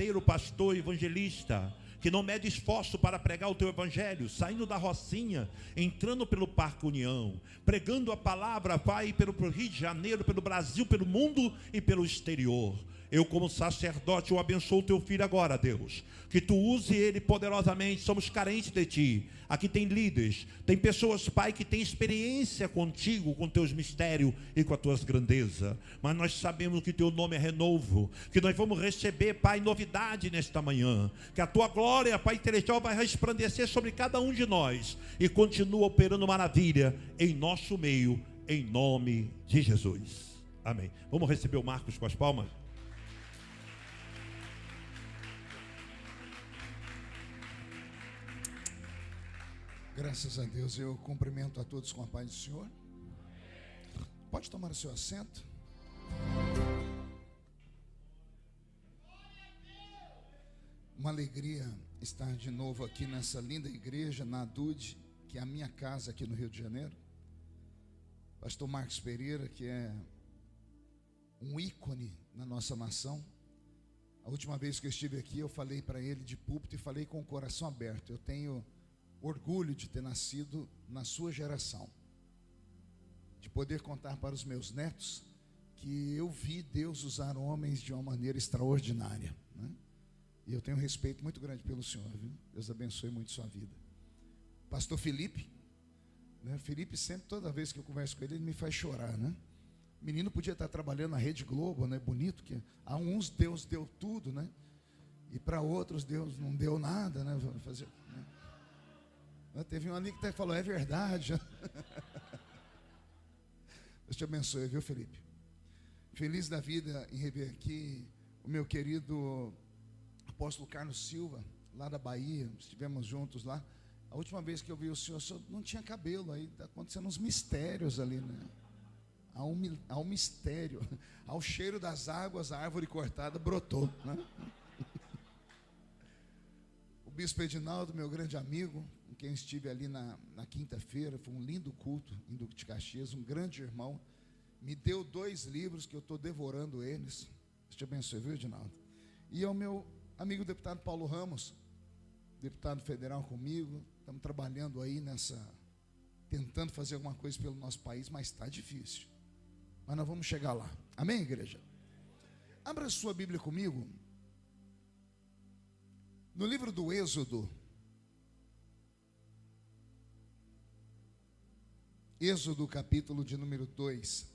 verdadeiro pastor evangelista, que não mede esforço para pregar o teu evangelho, saindo da Rocinha, entrando pelo Parque União, pregando a palavra, vai pelo Rio de Janeiro, pelo Brasil, pelo mundo e pelo exterior. Eu, como sacerdote, eu abençoo o teu filho agora, Deus, que tu use ele poderosamente. Somos carentes de ti. Aqui tem líderes, tem pessoas, Pai, que têm experiência contigo, com teus mistérios e com as tuas grandezas, mas nós sabemos que teu nome é renovo, que nós vamos receber, Pai, novidade nesta manhã, que a tua glória, Pai celestial, vai resplandecer sobre cada um de nós e continua operando maravilha em nosso meio, em nome de Jesus. Amém. Vamos receber o Marcos com as palmas? Graças a Deus, eu cumprimento a todos com a paz do Senhor. Pode tomar o seu assento. Uma alegria estar de novo aqui nessa linda igreja, na ADUD, que é a minha casa aqui no Rio de Janeiro. Pastor Marcos Pereira, que é um ícone na nossa nação. A última vez que eu estive aqui, eu falei para ele de púlpito e falei com o coração aberto. Eu tenho orgulho de ter nascido na sua geração, de poder contar para os meus netos que eu vi Deus usar homens de uma maneira extraordinária, né? E eu tenho um respeito muito grande pelo Senhor, viu? Deus abençoe muito sua vida. Pastor Felipe, né? Felipe sempre, toda vez que eu converso com ele, ele me faz chorar, né? O menino podia estar trabalhando na Rede Globo, né? Bonito, que a uns Deus deu tudo, né? E para outros Deus não deu nada, né? Fazer, né? Teve um ali que até falou, é verdade. Deus te abençoe, viu, Felipe? Feliz da vida em rever aqui o meu querido apóstolo Carlos Silva, lá da Bahia. Estivemos juntos lá. A última vez que eu vi o senhor não tinha cabelo. Aí está acontecendo uns mistérios ali, né? Há um mistério. Ao cheiro das águas, a árvore cortada brotou, né? O bispo Edinaldo, meu grande amigo, com quem estive ali na quinta-feira, foi um lindo culto em Duque de Caxias, um grande irmão, me deu 2 livros que eu estou devorando eles. Deus te abençoe, viu, Edinaldo? E ao meu amigo deputado Paulo Ramos, deputado federal comigo, estamos trabalhando aí tentando fazer alguma coisa pelo nosso país, mas está difícil. Mas nós vamos chegar lá. Amém, igreja? Abra sua Bíblia comigo. No livro do Êxodo, capítulo de número 2.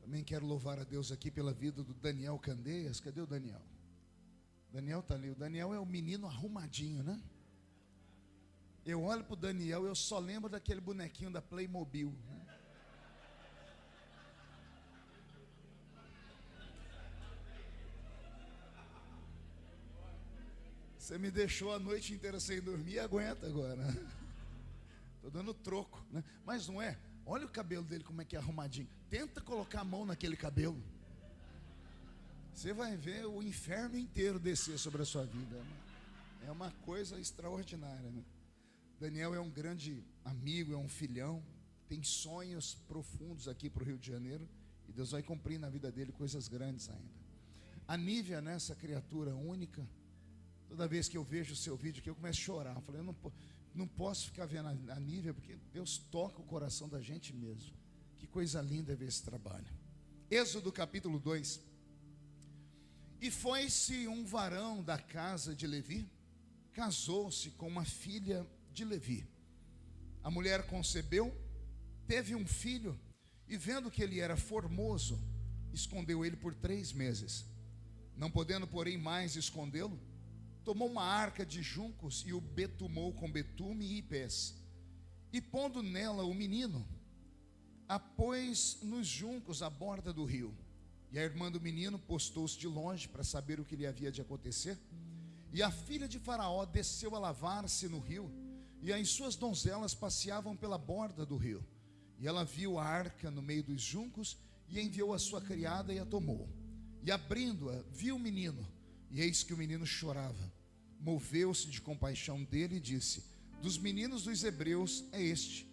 Também quero louvar a Deus aqui pela vida do Daniel Candeias. Cadê o Daniel? Daniel está ali. O Daniel é o menino arrumadinho, né? Eu olho para o Daniel e eu só lembro daquele bonequinho da Playmobil, né? Você me deixou a noite inteira sem dormir, aguenta agora. Estou dando troco, né? Mas não é. Olha o cabelo dele como é que é arrumadinho. Tenta colocar a mão naquele cabelo. Você vai ver o inferno inteiro descer sobre a sua vida, né? É uma coisa extraordinária, né? Daniel é um grande amigo, é um filhão. Tem sonhos profundos aqui para o Rio de Janeiro. E Deus vai cumprir na vida dele coisas grandes ainda. A Nívia, né, essa criatura única. Toda vez que eu vejo o seu vídeo aqui, eu começo a chorar. Eu falei, eu não posso ficar vendo a Nívia, porque Deus toca o coração da gente mesmo. Que coisa linda é ver esse trabalho. Êxodo capítulo 2. E foi-se um varão da casa de Levi, casou-se com uma filha de Levi. A mulher concebeu, teve um filho, e vendo que ele era formoso, escondeu ele por 3 meses. Não podendo, porém, mais escondê-lo, tomou uma arca de juncos e o betumou com betume e ipés. E pondo nela o menino, a pôs nos juncos à borda do rio. E a irmã do menino postou-se de longe para saber o que lhe havia de acontecer. E a filha de Faraó desceu a lavar-se no rio, e as suas donzelas passeavam pela borda do rio. E ela viu a arca no meio dos juncos, e enviou a sua criada e a tomou. E abrindo-a, viu o menino, e eis que o menino chorava. Moveu-se de compaixão dele e disse: dos meninos dos hebreus é este.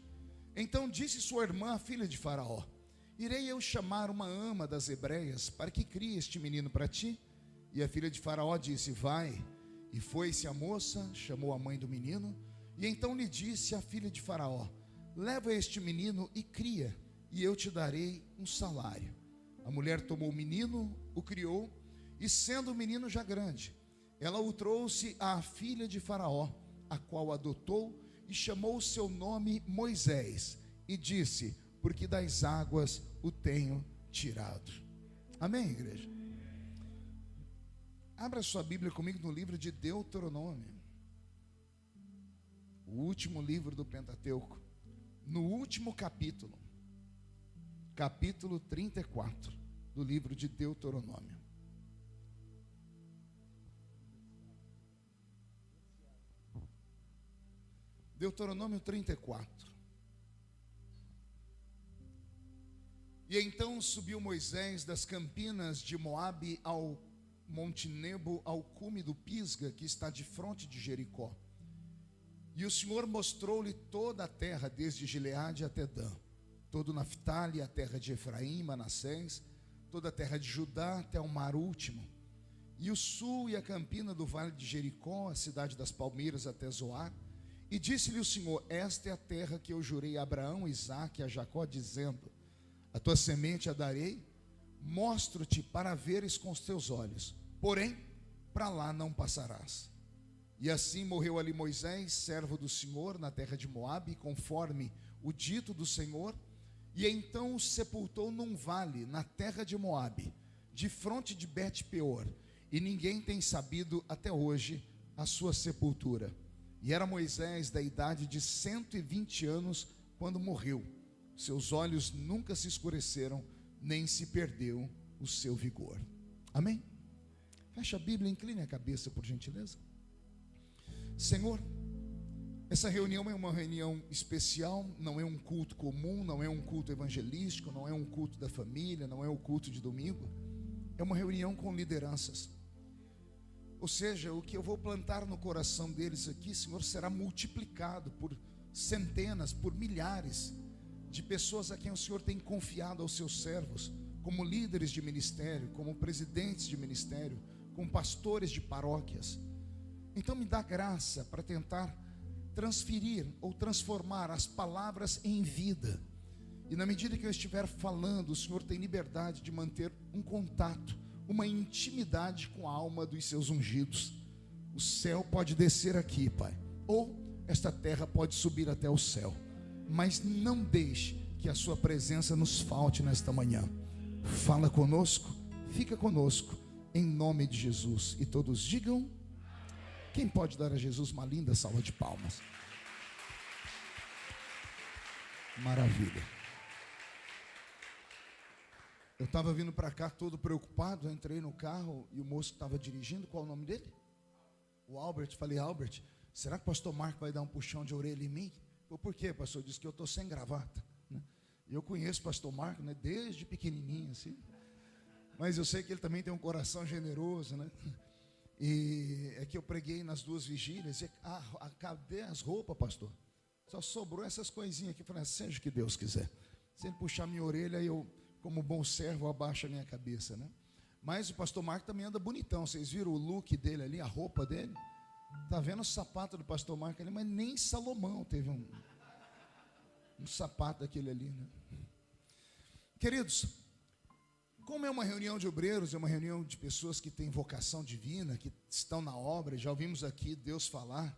Então disse sua irmã, a filha de Faraó: irei eu chamar uma ama das hebreias para que crie este menino para ti? E a filha de Faraó disse: vai. E foi-se a moça, chamou a mãe do menino, e então lhe disse a filha de Faraó: leva este menino e cria, e eu te darei um salário. A mulher tomou o menino, o criou, e sendo o menino já grande, ela o trouxe à filha de Faraó, a qual adotou, e chamou o seu nome Moisés, e disse: porque das águas o tenho tirado. Amém, igreja? Abra sua Bíblia comigo no livro de Deuteronômio, o último livro do Pentateuco, no último capítulo, capítulo 34 do livro de Deuteronômio. Deuteronômio 34. E então subiu Moisés das campinas de Moabe ao Monte Nebo, ao cume do Pisga, que está de frente de Jericó. E o Senhor mostrou-lhe toda a terra, desde Gileade até Dan, todo Naftali, a terra de Efraim, Manassés, toda a terra de Judá até o mar último, e o sul e a campina do vale de Jericó, a cidade das palmeiras até Zoar. E disse-lhe o Senhor: esta é a terra que eu jurei a Abraão, Isaque e a Jacó, dizendo: a tua semente a darei, mostro-te para veres com os teus olhos, porém para lá não passarás. E assim morreu ali Moisés, servo do Senhor, na terra de Moabe, conforme o dito do Senhor. E então o sepultou num vale, na terra de Moabe, de fronte de Bet-peor, e ninguém tem sabido até hoje a sua sepultura. E era Moisés da idade de 120 anos quando morreu. Seus olhos nunca se escureceram, nem se perdeu o seu vigor. Amém? Fecha a Bíblia, incline a cabeça, por gentileza. Senhor, essa reunião é uma reunião especial, não é um culto comum, não é um culto evangelístico, não é um culto da família, não é um culto de domingo. É uma reunião com lideranças. Ou seja, o que eu vou plantar no coração deles aqui, Senhor, será multiplicado por centenas, por milhares de pessoas a quem o Senhor tem confiado aos seus servos, como líderes de ministério, como presidentes de ministério, como pastores de paróquias. Então me dá graça para tentar transferir ou transformar as palavras em vida. E na medida que eu estiver falando, o Senhor tem liberdade de manter um contato, uma intimidade com a alma dos seus ungidos. O céu pode descer aqui, Pai, ou esta terra pode subir até o céu, mas não deixe que a sua presença nos falte nesta manhã. Fala conosco, fica conosco, em nome de Jesus. E todos digam: quem pode dar a Jesus uma linda salva de palmas? Maravilha. Eu estava vindo para cá todo preocupado, eu entrei no carro e o moço que estava dirigindo, qual é o nome dele? O Albert. Falei: Albert, será que o pastor Marco vai dar um puxão de orelha em mim? Por quê, pastor? Disse que eu estou sem gravata, né? Eu conheço o pastor Marco, né, desde pequenininho assim, mas eu sei que ele também tem um coração generoso, né? E é que eu preguei nas duas vigílias e cadê as roupas, pastor? Só sobrou essas coisinhas aqui. Falei: seja o que Deus quiser. Se ele puxar minha orelha, eu, como bom servo, abaixo a minha cabeça, né? Mas o pastor Marco também anda bonitão. Vocês viram o look dele ali, a roupa dele? Tá vendo o sapato do pastor Marco ali? Mas nem Salomão teve um sapato daquele ali, né? Queridos, como é uma reunião de obreiros, é uma reunião de pessoas que têm vocação divina, que estão na obra, já ouvimos aqui Deus falar.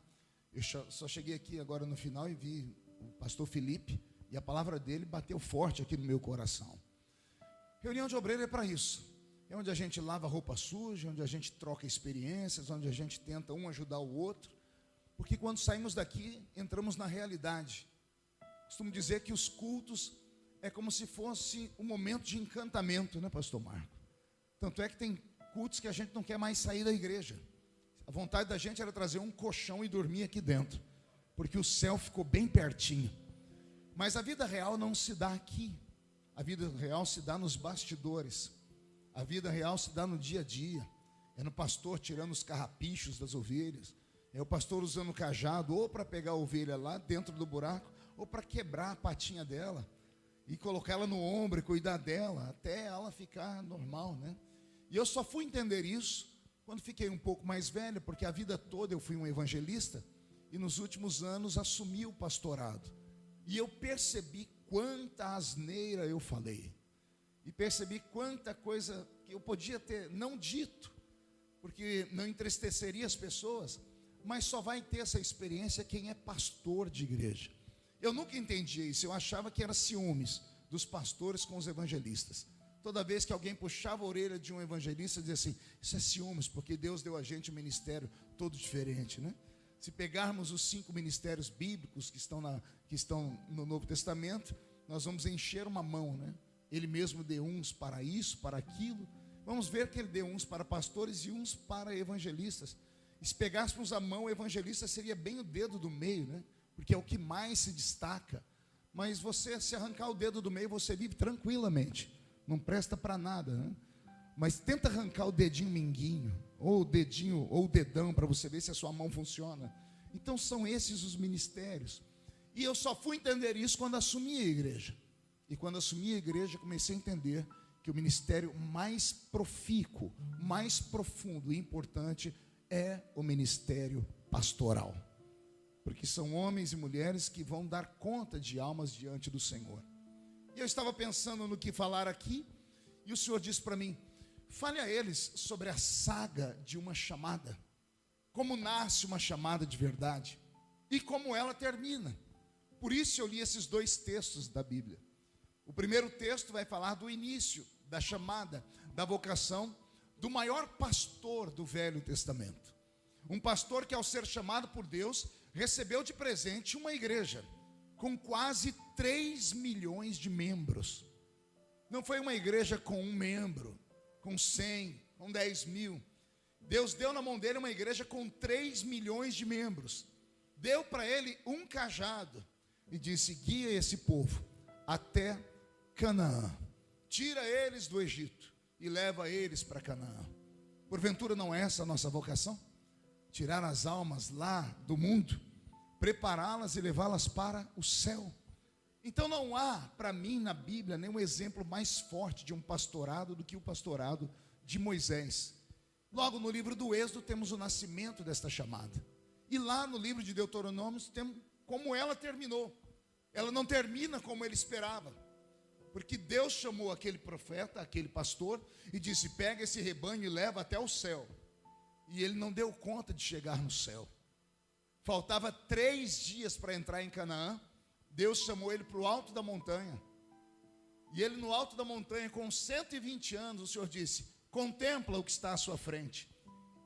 Eu só cheguei aqui agora no final e vi o pastor Felipe, e a palavra dele bateu forte aqui no meu coração. Reunião de obreiro é para isso. É onde a gente lava roupa suja, onde a gente troca experiências, onde a gente tenta um ajudar o outro. Porque quando saímos daqui, entramos na realidade. Costumo dizer que os cultos é como se fosse um momento de encantamento, né, pastor Marco? Tanto é que tem cultos que a gente não quer mais sair da igreja. A vontade da gente era trazer um colchão e dormir aqui dentro, porque o céu ficou bem pertinho. Mas a vida real não se dá aqui. A vida real se dá nos bastidores. A vida real se dá no dia a dia. É no pastor tirando os carrapichos das ovelhas. É o pastor usando o cajado ou para pegar a ovelha lá dentro do buraco, ou para quebrar a patinha dela e colocar ela no ombro e cuidar dela até ela ficar normal, né? E eu só fui entender isso Quando fiquei um pouco mais velho, porque a vida toda eu fui um evangelista, e nos últimos anos assumi o pastorado. E eu percebi quanta asneira eu falei. E percebi quanta coisa que eu podia ter não dito, porque não entristeceria as pessoas, mas só vai ter essa experiência quem é pastor de igreja. Eu nunca entendia isso, eu achava que era ciúmes dos pastores com os evangelistas. Toda vez que alguém puxava a orelha de um evangelista, dizia assim: isso é ciúmes, porque Deus deu a gente um ministério todo diferente, né? Se pegarmos os 5 ministérios bíblicos que estão no Novo Testamento, nós vamos encher uma mão, né? Ele mesmo deu uns para isso, para aquilo. Vamos ver que ele deu uns para pastores e uns para evangelistas. E se pegássemos a mão, o evangelista seria bem o dedo do meio, né? Porque é o que mais se destaca. Mas você, se arrancar o dedo do meio, você vive tranquilamente. Não presta para nada, né? Mas tenta arrancar o dedinho minguinho, ou o dedinho, ou o dedão, para você ver se a sua mão funciona. Então são esses os ministérios. E eu só fui entender isso quando assumi a igreja. E quando assumi a igreja, comecei a entender que o ministério mais profícuo, mais profundo e importante é o ministério pastoral. Porque são homens e mulheres que vão dar conta de almas diante do Senhor. E eu estava pensando no que falar aqui, e o Senhor disse para mim: fale a eles sobre a saga de uma chamada, como nasce uma chamada de verdade e como ela termina. Por isso eu li esses 2 textos da Bíblia. O primeiro texto vai falar do início da chamada, da vocação do maior pastor do Velho Testamento. Um pastor que, ao ser chamado por Deus, recebeu de presente uma igreja com quase 3 milhões de membros. Não foi uma igreja com 1 membro, com 100, com 10 mil. Deus deu na mão dele uma igreja com 3 milhões de membros. Deu para ele um cajado e disse: guia esse povo até Canaã. Tira eles do Egito e leva eles para Canaã. Porventura não é essa a nossa vocação? Tirar as almas lá do mundo, prepará-las e levá-las para o céu. Então não há para mim na Bíblia nenhum exemplo mais forte de um pastorado do que o pastorado de Moisés. Logo no livro do Êxodo temos o nascimento desta chamada. E lá no livro de Deuteronômio temos como ela terminou. Ela não termina como ele esperava. Porque Deus chamou aquele profeta, aquele pastor, e disse: pega esse rebanho e leva até o céu. E ele não deu conta de chegar no céu. Faltava 3 dias para entrar em Canaã. Deus chamou ele para o alto da montanha. E ele no alto da montanha, com 120 anos, o Senhor disse: contempla o que está à sua frente.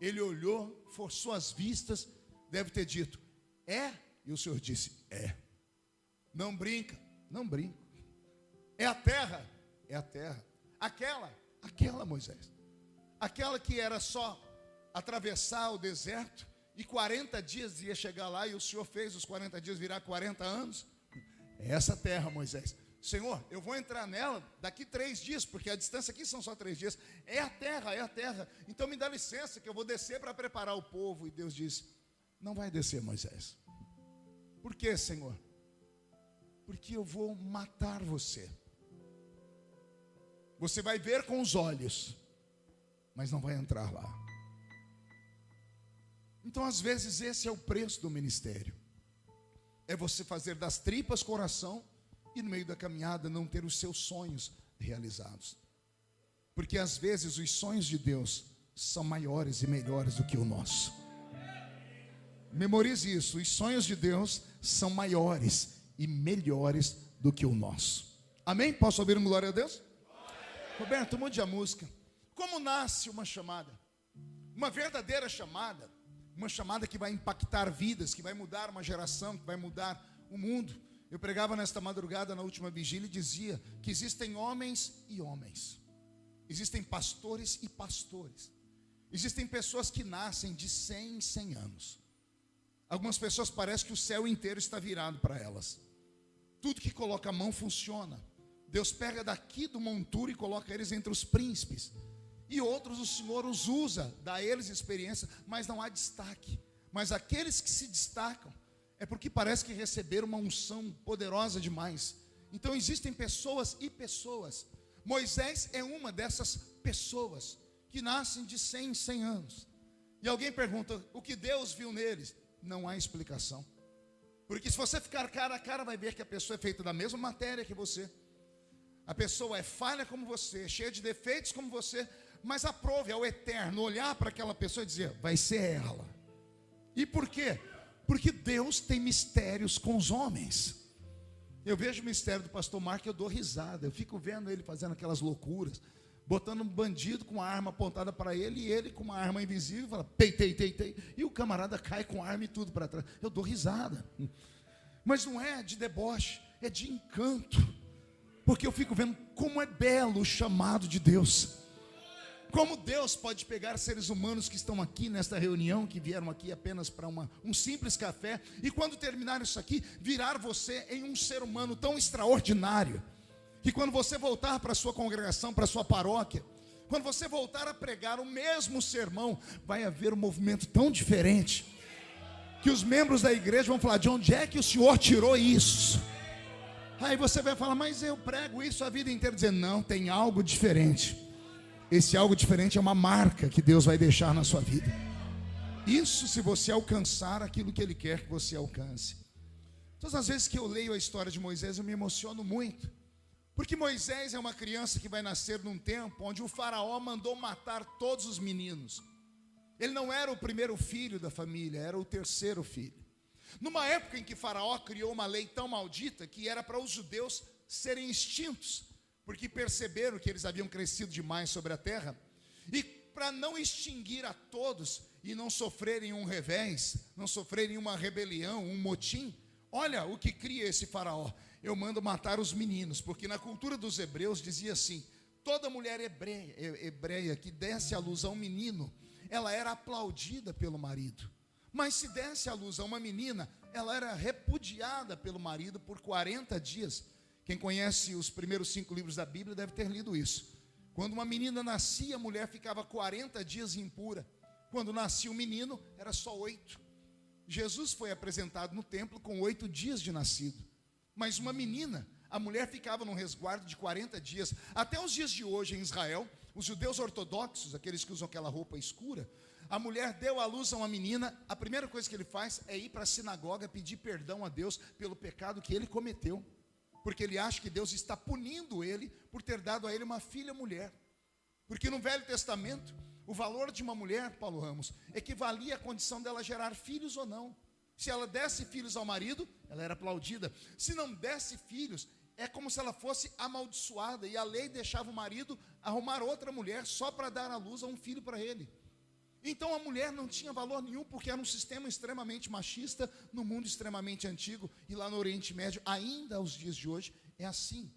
Ele olhou, forçou as vistas, deve ter dito: é? E o Senhor disse: é. Não brinca, não brinco. É a terra, é a terra. Aquela Moisés. Aquela que era só atravessar o deserto e 40 dias ia chegar lá, e o Senhor fez os 40 dias virar 40 anos. É essa terra, Moisés. Senhor, eu vou entrar nela daqui 3 dias, porque a distância aqui são só 3 dias. É a terra, é a terra. Então me dá licença que eu vou descer para preparar o povo. E Deus disse: não vai descer, Moisés. Por quê, Senhor? Porque eu vou matar você. Você vai ver com os olhos, mas não vai entrar lá. Então, às vezes, esse é o preço do ministério. É você fazer das tripas coração e no meio da caminhada não ter os seus sonhos realizados. Porque às vezes os sonhos de Deus são maiores e melhores do que o nosso. Memorize isso: os sonhos de Deus são maiores e melhores do que o nosso. Amém? Posso ouvir um glória a Deus? Roberto, mude a música. Como nasce uma chamada? Uma verdadeira chamada, uma chamada que vai impactar vidas, que vai mudar uma geração, que vai mudar o mundo. Eu pregava nesta madrugada, na última vigília, e dizia que existem homens e homens. Existem pastores e pastores. Existem pessoas que nascem de 100 em 100 anos. Algumas pessoas parece que o céu inteiro está virado para elas. Tudo que coloca a mão funciona. Deus pega daqui do monturo e coloca eles entre os príncipes. E outros o Senhor os usa, dá a eles experiência, mas não há destaque. Mas aqueles que se destacam é porque parece que receberam uma unção poderosa demais. Então existem pessoas e pessoas. Moisés é uma dessas pessoas que que nascem de 100 em 100 anos. E alguém pergunta, o que Deus viu neles? Não há explicação. Porque se você ficar cara a cara, vai ver que a pessoa é feita da mesma matéria que você. A pessoa é falha como você, cheia de defeitos como você, mas aprove ao Eterno olhar para aquela pessoa e dizer, vai ser ela. E por quê? Porque Deus tem mistérios com os homens. Eu vejo o mistério do pastor Marco e eu dou risada. Eu fico vendo ele fazendo aquelas loucuras, botando um bandido com uma arma apontada para ele, e ele com uma arma invisível, fala, tei, tei, tei, tei, e o camarada cai com a arma e tudo para trás. Eu dou risada. Mas não é de deboche, é de encanto. Porque eu fico vendo como é belo o chamado de Deus. Como Deus pode pegar seres humanos que estão aqui nesta reunião, que vieram aqui apenas para um simples café, e quando terminar isso aqui, virar você em um ser humano tão extraordinário, que quando você voltar para a sua congregação, para a sua paróquia, quando você voltar a pregar o mesmo sermão, vai haver um movimento tão diferente, que os membros da igreja vão falar, de onde é que o Senhor tirou isso? Aí você vai falar, mas eu prego isso a vida inteira, dizendo, não, tem algo diferente. Esse algo diferente é uma marca que Deus vai deixar na sua vida. Isso se você alcançar aquilo que Ele quer que você alcance. Todas as vezes que eu leio a história de Moisés, eu me emociono muito. Porque Moisés é uma criança que vai nascer num tempo onde o faraó mandou matar todos os meninos. Ele não era o primeiro filho da família, era o terceiro filho. Numa época em que faraó criou uma lei tão maldita que era para os judeus serem extintos, porque perceberam que eles haviam crescido demais sobre a terra, e para não extinguir a todos e não sofrerem um revés, não sofrerem uma rebelião, um motim, olha o que cria esse faraó, eu mando matar os meninos, porque na cultura dos hebreus dizia assim, toda mulher hebreia que desse à luz a um menino, ela era aplaudida pelo marido, mas se desse à luz a uma menina, ela era repudiada pelo marido por 40 dias, Quem conhece os primeiros 5 livros da Bíblia deve ter lido isso. Quando uma menina nascia, a mulher ficava 40 dias impura. Quando nascia um menino, era só 8. Jesus foi apresentado no templo com 8 dias de nascido. Mas uma menina, a mulher ficava num resguardo de 40 dias. Até os dias de hoje em Israel, os judeus ortodoxos, aqueles que usam aquela roupa escura, a mulher deu à luz a uma menina, a primeira coisa que ele faz é ir para a sinagoga pedir perdão a Deus pelo pecado que ele cometeu. Porque ele acha que Deus está punindo ele por ter dado a ele uma filha mulher. Porque no Velho Testamento, o valor de uma mulher, Paulo Ramos, equivalia à condição dela gerar filhos ou não. Se ela desse filhos ao marido, ela era aplaudida. Se não desse filhos, é como se ela fosse amaldiçoada. E a lei deixava o marido arrumar outra mulher só para dar à luz a um filho para ele. Então a mulher não tinha valor nenhum, porque era um sistema extremamente machista, no mundo extremamente antigo, e lá no Oriente Médio, ainda aos dias de hoje, é assim.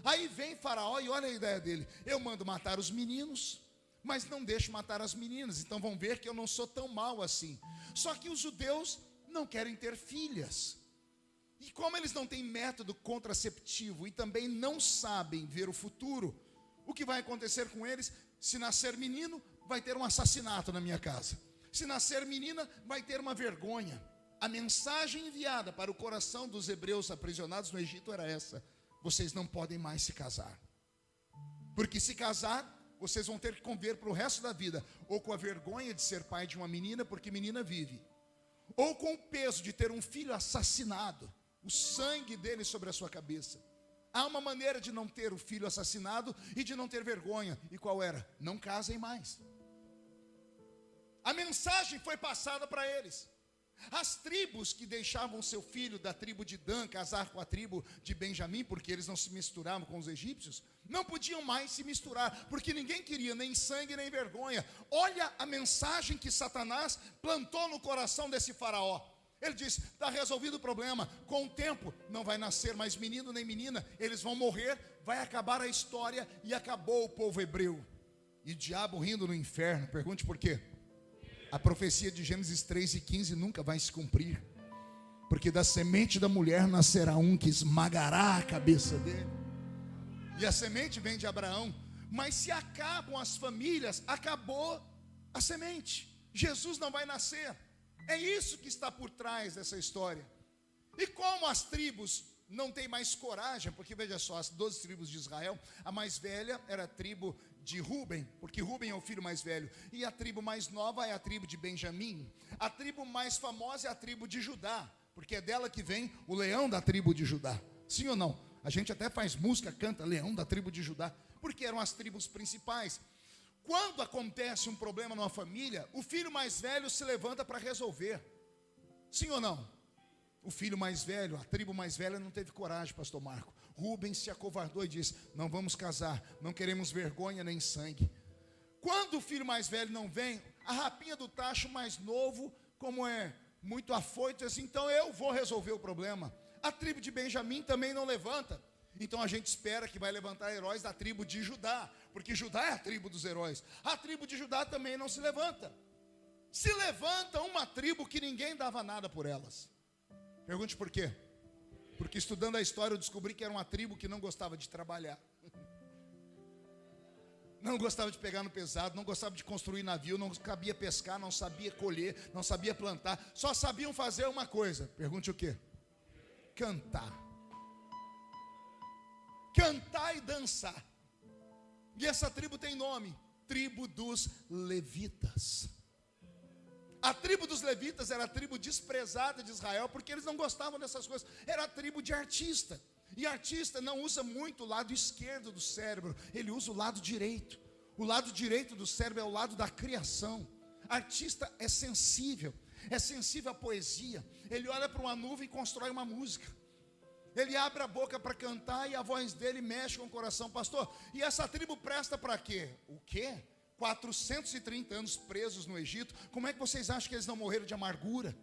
Aí vem Faraó e olha a ideia dele, eu mando matar os meninos, mas não deixo matar as meninas, então vão ver que eu não sou tão mau assim. Só que os judeus não querem ter filhas, e como eles não têm método contraceptivo, e também não sabem ver o futuro, o que vai acontecer com eles? Se nascer menino, vai ter um assassinato na minha casa. Se nascer menina, vai ter uma vergonha. A mensagem enviada para o coração dos hebreus aprisionados no Egito era essa: vocês não podem mais se casar. Porque se casar, vocês vão ter que conviver para o resto da vida, ou com a vergonha de ser pai de uma menina, porque menina vive, ou com o peso de ter um filho assassinado, o sangue dele sobre a sua cabeça. Há uma maneira de não ter o filho assassinado e de não ter vergonha. E qual era? Não casem mais. A mensagem foi passada para eles. As tribos que deixavam seu filho da tribo de Dan casar com a tribo de Benjamim, porque eles não se misturavam com os egípcios, não podiam mais se misturar, porque ninguém queria nem sangue nem vergonha. Olha a mensagem que Satanás plantou no coração desse faraó. Ele diz, está resolvido o problema, com o tempo não vai nascer mais menino nem menina, eles vão morrer, vai acabar a história, e acabou o povo hebreu. E o diabo rindo no inferno, pergunte por quê? A profecia de Gênesis 3:15 nunca vai se cumprir, porque da semente da mulher nascerá um que esmagará a cabeça dele, e a semente vem de Abraão. Mas se acabam as famílias, acabou a semente, Jesus não vai nascer. É isso que está por trás dessa história. E como as tribos não têm mais coragem, porque veja só, as 12 tribos de Israel, a mais velha era a tribo de Rúben, porque Rúben é o filho mais velho, e a tribo mais nova é a tribo de Benjamim. A tribo mais famosa é a tribo de Judá, porque é dela que vem o leão da tribo de Judá. Sim ou não? A gente até faz música, canta leão da tribo de Judá, porque eram as tribos principais. Quando acontece um problema numa família, o filho mais velho se levanta para resolver. Sim ou não? O filho mais velho, a tribo mais velha não teve coragem, pastor Marco. Rubens se acovardou e disse: não vamos casar, não queremos vergonha nem sangue. Quando o filho mais velho não vem, a rapinha do tacho mais novo, como é muito afoito, diz assim: então eu vou resolver o problema. A tribo de Benjamim também não levanta. Então a gente espera que vai levantar heróis da tribo de Judá, porque Judá é a tribo dos heróis. A tribo de Judá também não se levanta. Se levanta uma tribo que ninguém dava nada por elas. Pergunte por quê? Porque estudando a história eu descobri que era uma tribo que não gostava de trabalhar, não gostava de pegar no pesado, não gostava de construir navio, não sabia pescar, não sabia colher, não sabia plantar, só sabiam fazer uma coisa. Pergunte o quê? Cantar. Cantar e dançar. E essa tribo tem nome: tribo dos levitas. A tribo dos levitas era a tribo desprezada de Israel, porque eles não gostavam dessas coisas. Era a tribo de artista. E artista não usa muito o lado esquerdo do cérebro, ele usa o lado direito. O lado direito do cérebro é o lado da criação. Artista é sensível à poesia. Ele olha para uma nuvem e constrói uma música. Ele abre a boca para cantar e a voz dele mexe com o coração. Pastor, e essa tribo presta para quê? O quê? 430 anos presos no Egito. Como é que vocês acham que eles não morreram de amargura?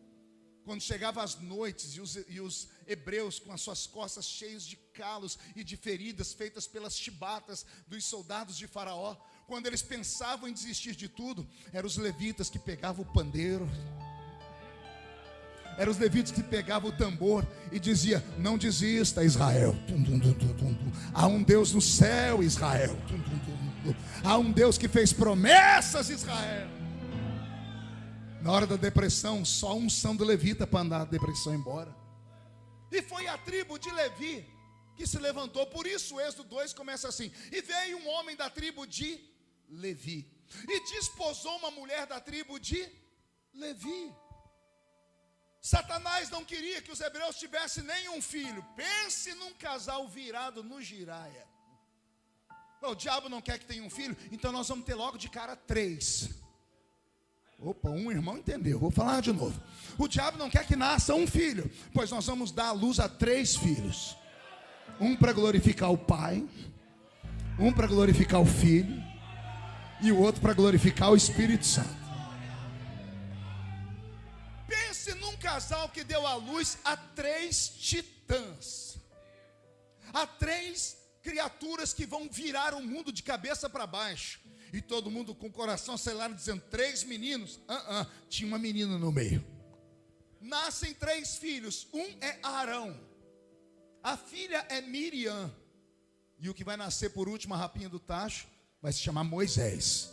Quando chegavam as noites e os hebreus com as suas costas cheias de calos e de feridas feitas pelas chibatas dos soldados de Faraó, quando eles pensavam em desistir de tudo, eram os levitas que pegavam o pandeiro, eram os levitas que pegavam o tambor e dizia: não desista, Israel. Há um Deus no céu, Israel. Há um Deus que fez promessas, Israel. Na hora da depressão, só unção do levita para andar a depressão embora. E foi a tribo de Levi que se levantou. Por isso o Êxodo 2 começa assim: e veio um homem da tribo de Levi e desposou uma mulher da tribo de Levi. Satanás não queria que os hebreus tivessem nenhum filho. Pense num casal virado no giraia. O diabo não quer que tenha um filho, então nós vamos ter logo de cara 3. Opa, um irmão entendeu, vou falar de novo. O diabo não quer que nasça um filho, pois nós vamos dar à luz a 3 filhos. Um para glorificar o Pai, um para glorificar o Filho, e o outro para glorificar o Espírito Santo. Pense num casal que deu à luz a 3 titãs, a 3 criaturas que vão virar o mundo de cabeça para baixo. E todo mundo com o coração acelerado dizendo: 3 meninos. Tinha uma menina no meio. Nascem 3 filhos. Um é Arão, a filha é Miriam, e o que vai nascer por último, a rapinha do tacho, vai se chamar Moisés.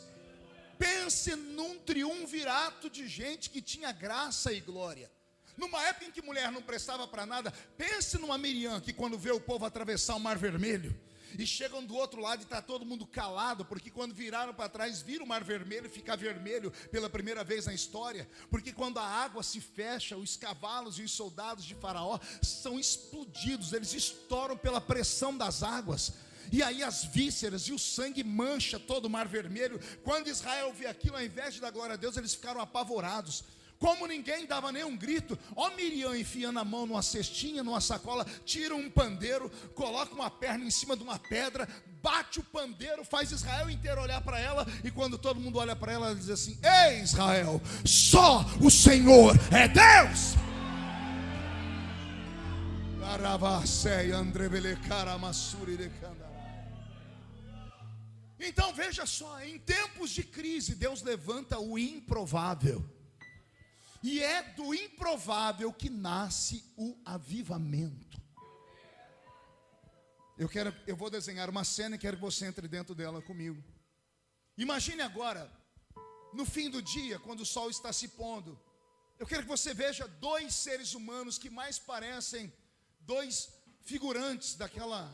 Pense num triunvirato de gente que tinha graça e glória. Numa época em que mulher não prestava para nada, pense numa Miriam que quando vê o povo atravessar o Mar Vermelho, e chegam do outro lado e está todo mundo calado, porque quando viraram para trás, viram o Mar Vermelho ficar vermelho pela primeira vez na história, porque quando a água se fecha, os cavalos e os soldados de Faraó são explodidos, eles estouram pela pressão das águas, e aí as vísceras e o sangue mancha todo o Mar Vermelho. Quando Israel vê aquilo, ao invés de dar glória a Deus, eles ficaram apavorados. Como ninguém dava nenhum grito, Miriam enfiando a mão numa cestinha, numa sacola, tira um pandeiro, coloca uma perna em cima de uma pedra, bate o pandeiro, faz Israel inteiro olhar para ela, e quando todo mundo olha para ela, ela diz assim: ei Israel, só o Senhor é Deus. Então veja só, em tempos de crise, Deus levanta o improvável. E é do improvável que nasce o avivamento. Eu vou desenhar uma cena e quero que você entre dentro dela comigo. Imagine agora, no fim do dia, quando o sol está se pondo, eu quero que você veja 2 seres humanos que mais parecem 2 figurantes daquela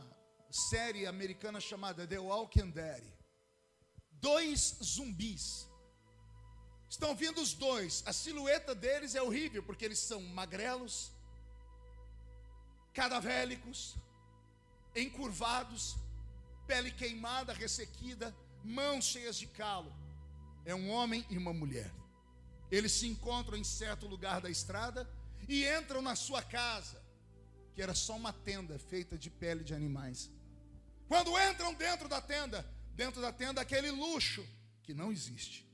série americana chamada The Walking Dead. 2 zumbis. Estão vindo os dois. A silhueta deles é horrível, porque eles são magrelos, cadavélicos, encurvados, pele queimada, ressequida, mãos cheias de calo. É um homem e uma mulher. Eles se encontram em certo lugar da estrada e entram na sua casa, que era só uma tenda feita de pele de animais. Quando entram dentro da tenda aquele luxo que não existe.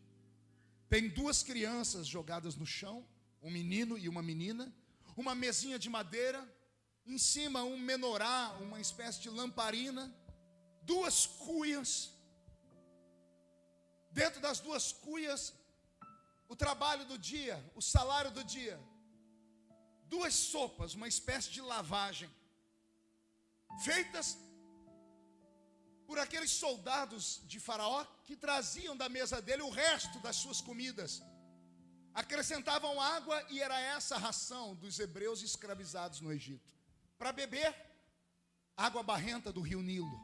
Tem 2 crianças jogadas no chão, um menino e uma menina, uma mesinha de madeira, em cima um menorá, uma espécie de lamparina, 2 cuias. Dentro das 2 cuias, o trabalho do dia, o salário do dia. 2 sopas, uma espécie de lavagem, feitas por aqueles soldados de Faraó que traziam da mesa dele o resto das suas comidas. Acrescentavam água e era essa a ração dos hebreus escravizados no Egito. Para beber, água barrenta do rio Nilo.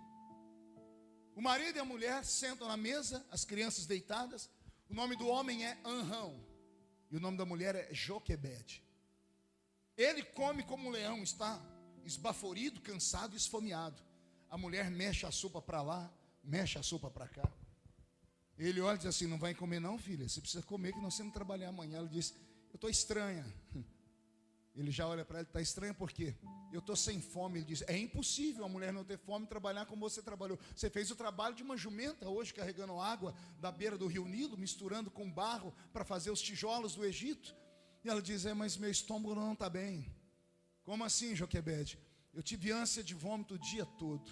O marido e a mulher sentam na mesa, as crianças deitadas. O nome do homem é Anrão e o nome da mulher é Joquebede. Ele come como um leão, está esbaforido, cansado e esfomeado. A mulher mexe a sopa para lá, mexe a sopa para cá. Ele olha e diz assim: não vai comer não, filha, você precisa comer que nós temos que trabalhar amanhã. Ela diz: eu estou estranha. Ele já olha para ela: está estranha por quê? Eu estou sem fome. Ele diz: é impossível a mulher não ter fome e trabalhar como você trabalhou. Você fez o trabalho de uma jumenta hoje, carregando água da beira do rio Nilo, misturando com barro para fazer os tijolos do Egito. E ela diz: mas meu estômago não está bem. Como assim, Joquebede? Eu tive ânsia de vômito o dia todo.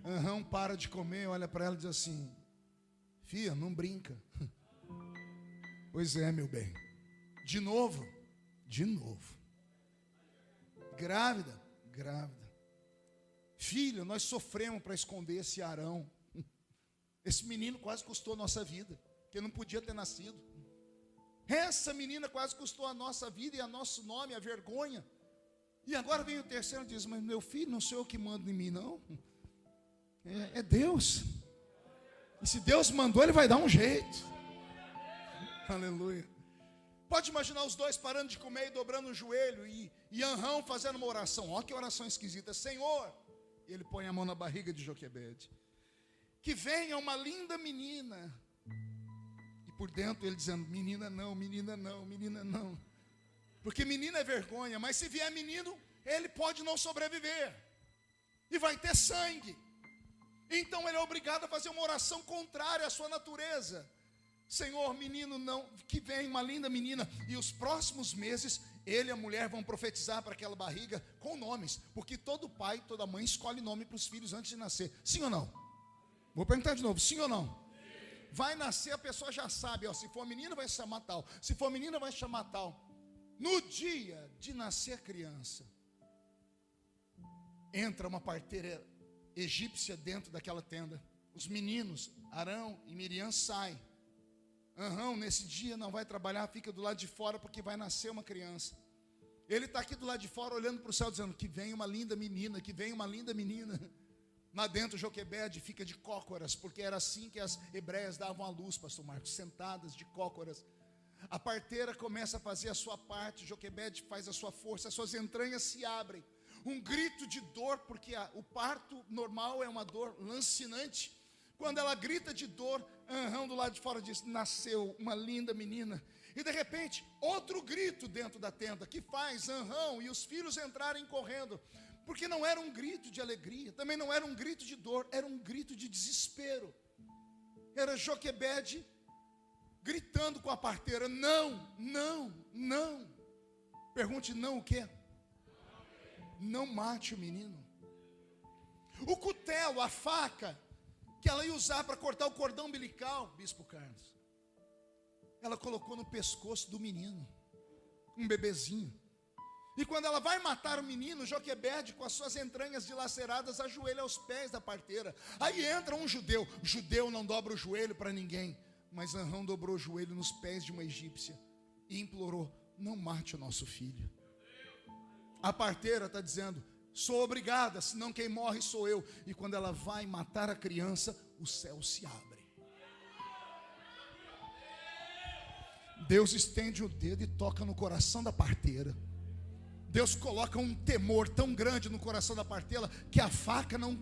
Aham, para de comer, olha para ela e diz assim: filha, não brinca. Pois é, meu bem. De novo. Grávida. Filha, nós sofremos para esconder esse Arão. Esse menino quase custou a nossa vida, porque não podia ter nascido. Essa menina quase custou a nossa vida e a nosso nome, a vergonha. E agora vem o terceiro e diz: mas meu filho, não sou eu que mando em mim, não. É Deus. E se Deus mandou, Ele vai dar um jeito. Aleluia. Pode imaginar os dois parando de comer e dobrando o joelho. E Anrão fazendo uma oração. Olha que oração esquisita: Senhor. E ele põe a mão na barriga de Joquebede: que venha uma linda menina. E por dentro ele dizendo: menina não. Porque menina é vergonha. Mas se vier menino, ele pode não sobreviver. E vai ter sangue. Então ele é obrigado a fazer uma oração contrária à sua natureza. Senhor, menino não, que vem uma linda menina. E os próximos meses, ele e a mulher vão profetizar para aquela barriga com nomes. Porque todo pai, toda mãe escolhe nome para os filhos antes de nascer. Sim ou não? Vou perguntar de novo, sim ou não? Sim. Vai nascer, a pessoa já sabe, ó, se for menino vai chamar tal, se for menina vai chamar tal. No dia de nascer a criança, entra uma parteira egípcia dentro daquela tenda. Os meninos, Arão e Miriam, saem. Anrão, nesse dia não vai trabalhar, fica do lado de fora porque vai nascer uma criança. Ele está aqui do lado de fora olhando para o céu dizendo: que vem uma linda menina, que vem uma linda menina. Lá dentro Joquebede fica de cócoras, porque era assim que as hebreias davam à luz, pastor Marcos, sentadas de cócoras. A parteira começa a fazer a sua parte, Joquebede faz a sua força, as suas entranhas se abrem. Um grito de dor, porque o parto normal é uma dor lancinante. Quando ela grita de dor, Anrão do lado de fora diz: nasceu uma linda menina. E de repente, outro grito dentro da tenda, que faz Anrão e os filhos entrarem correndo. Porque não era um grito de alegria, também não era um grito de dor, era um grito de desespero. Era Joquebede gritando com a parteira: não. Pergunte: não o quê? Não mate o menino. O cutelo, a faca que ela ia usar para cortar o cordão umbilical, Bispo Carlos, ela colocou no pescoço do menino, um bebezinho. E quando ela vai matar o menino, Joquebede, com as suas entranhas dilaceradas, ajoelha aos pés da parteira. Aí entra um judeu. Judeu não dobra o joelho para ninguém, mas Anrão dobrou o joelho nos pés de uma egípcia e implorou: não mate o nosso filho. A parteira está dizendo: Sou obrigada, senão quem morre sou eu. E quando ela vai matar a criança, o céu se abre. Deus estende o dedo e toca no coração da parteira. Deus coloca um temor tão grande no coração da parteira que a faca não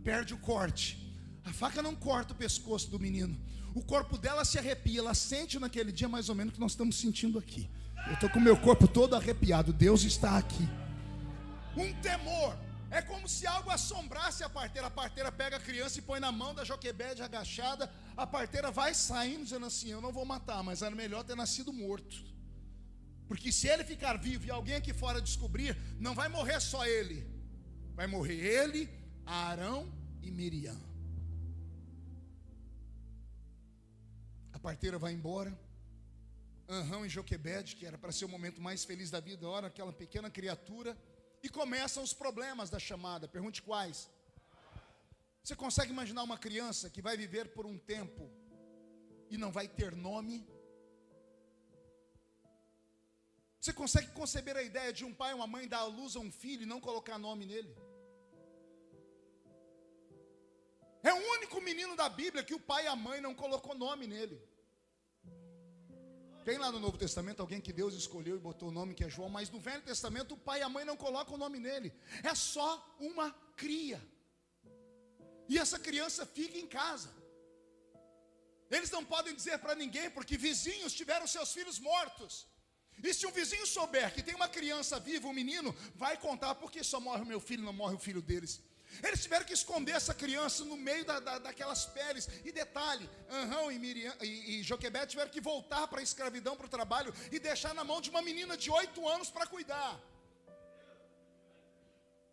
perde o corte. A faca não corta o pescoço do menino. O corpo dela se arrepia. Ela sente naquele dia mais ou menos o que nós estamos sentindo aqui. Eu estou com o meu corpo todo arrepiado. Deus está aqui. Um temor. É como se algo assombrasse a parteira. A parteira pega a criança e põe na mão da Joquebede agachada. A parteira vai saindo dizendo assim: eu não vou matar, mas era melhor ter nascido morto. Porque se ele ficar vivo e alguém aqui fora descobrir, não vai morrer só ele. Vai morrer ele, Arão e Miriam. A parteira vai embora. Arão e Joquebede, que era para ser o momento mais feliz da vida, ora aquela pequena criatura. E começam os problemas da chamada. Pergunte quais. Você consegue imaginar uma criança que vai viver por um tempo e não vai ter nome? Você consegue conceber a ideia de um pai ou uma mãe dar à luz a um filho e não colocar nome nele? É o único menino da Bíblia que o pai e a mãe não colocou nome nele. Tem lá no Novo Testamento alguém que Deus escolheu e botou o nome que é João, mas no Velho Testamento o pai e a mãe não colocam o nome nele. É só uma cria. E essa criança fica em casa. Eles não podem dizer para ninguém, porque vizinhos tiveram seus filhos mortos. E se um vizinho souber que tem uma criança viva, um menino, vai contar: porque só morre o meu filho, não morre o filho deles. Eles tiveram que esconder essa criança no meio daquelas peles. E detalhe, Arão e Miriam e Joquebede tiveram que voltar para a escravidão, para o trabalho, e deixar na mão de uma menina de 8 anos para cuidar.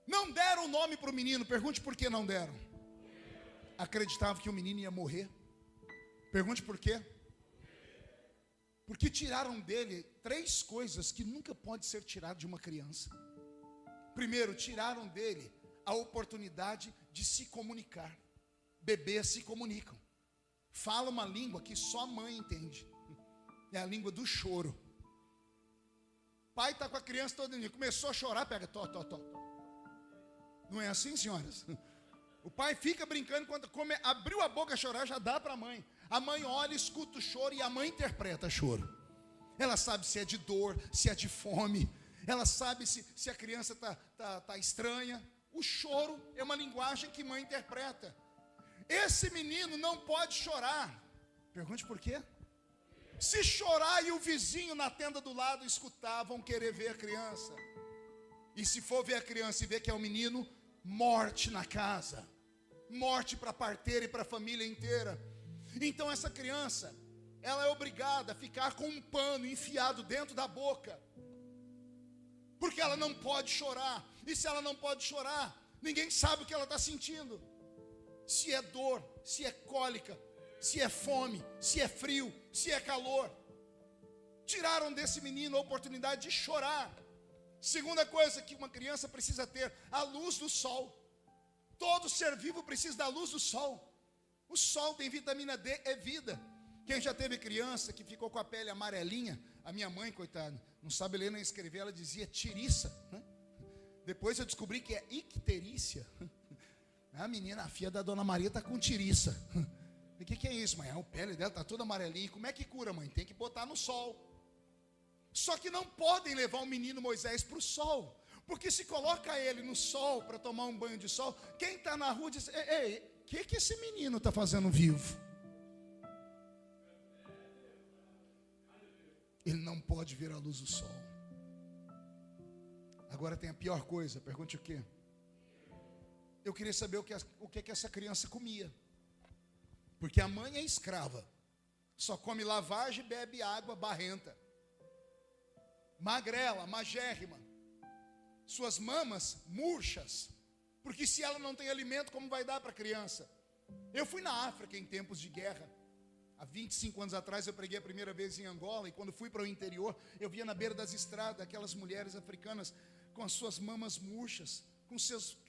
Não deram o nome para o menino. Pergunte por que não deram. Acreditavam que o menino ia morrer. Pergunte por quê. Porque tiraram dele 3 coisas que nunca pode ser tirado de uma criança. Primeiro, tiraram dele a oportunidade de se comunicar. Bebês se comunicam. Fala uma língua que só a mãe entende. É a língua do choro. Pai está com a criança todo dia, começou a chorar, pega, tó. Não é assim, senhoras? O pai fica brincando, quando abriu a boca a chorar, já dá para a mãe. A mãe olha, escuta o choro e a mãe interpreta choro. Ela sabe se é de dor, se é de fome. Ela sabe se a criança tá estranha. O choro é uma linguagem que mãe interpreta. Esse menino não pode chorar. Pergunte por quê? Se chorar e o vizinho na tenda do lado escutar, vão querer ver a criança. E se for ver a criança e ver que é um menino, morte na casa. Morte para a parteira e para a família inteira. Então essa criança, ela é obrigada a ficar com um pano enfiado dentro da boca. Porque ela não pode chorar. E se ela não pode chorar, ninguém sabe o que ela está sentindo. Se é dor, se é cólica, se é fome, se é frio, se é calor. Tiraram desse menino a oportunidade de chorar. Segunda coisa que uma criança precisa ter: a luz do sol. Todo ser vivo precisa da luz do sol. O sol tem vitamina D, é vida. Quem já teve criança que ficou com a pele amarelinha? A minha mãe, coitada, não sabe ler nem escrever, ela dizia tiriça, né? Depois eu descobri que é icterícia. A menina, a filha da dona Maria, está com tiriça. O que é isso, mãe? A pele dela está toda amarelinha. Como é que cura, mãe? Tem que botar no sol. Só que não podem levar o menino Moisés para o sol, porque se coloca ele no sol para tomar um banho de sol, quem está na rua diz: ei, o que esse menino está fazendo vivo? Ele não pode ver a luz do sol. Agora tem a pior coisa. Pergunte o quê? Eu queria saber o que essa criança comia. Porque a mãe é escrava. Só come lavagem e bebe água barrenta. Magrela, magérrima. Suas mamas murchas. Porque se ela não tem alimento, como vai dar para a criança? Eu fui na África em tempos de guerra. Há 25 anos atrás eu preguei a primeira vez em Angola. E quando fui para o interior, eu via na beira das estradas aquelas mulheres africanas com as suas mamas murchas, com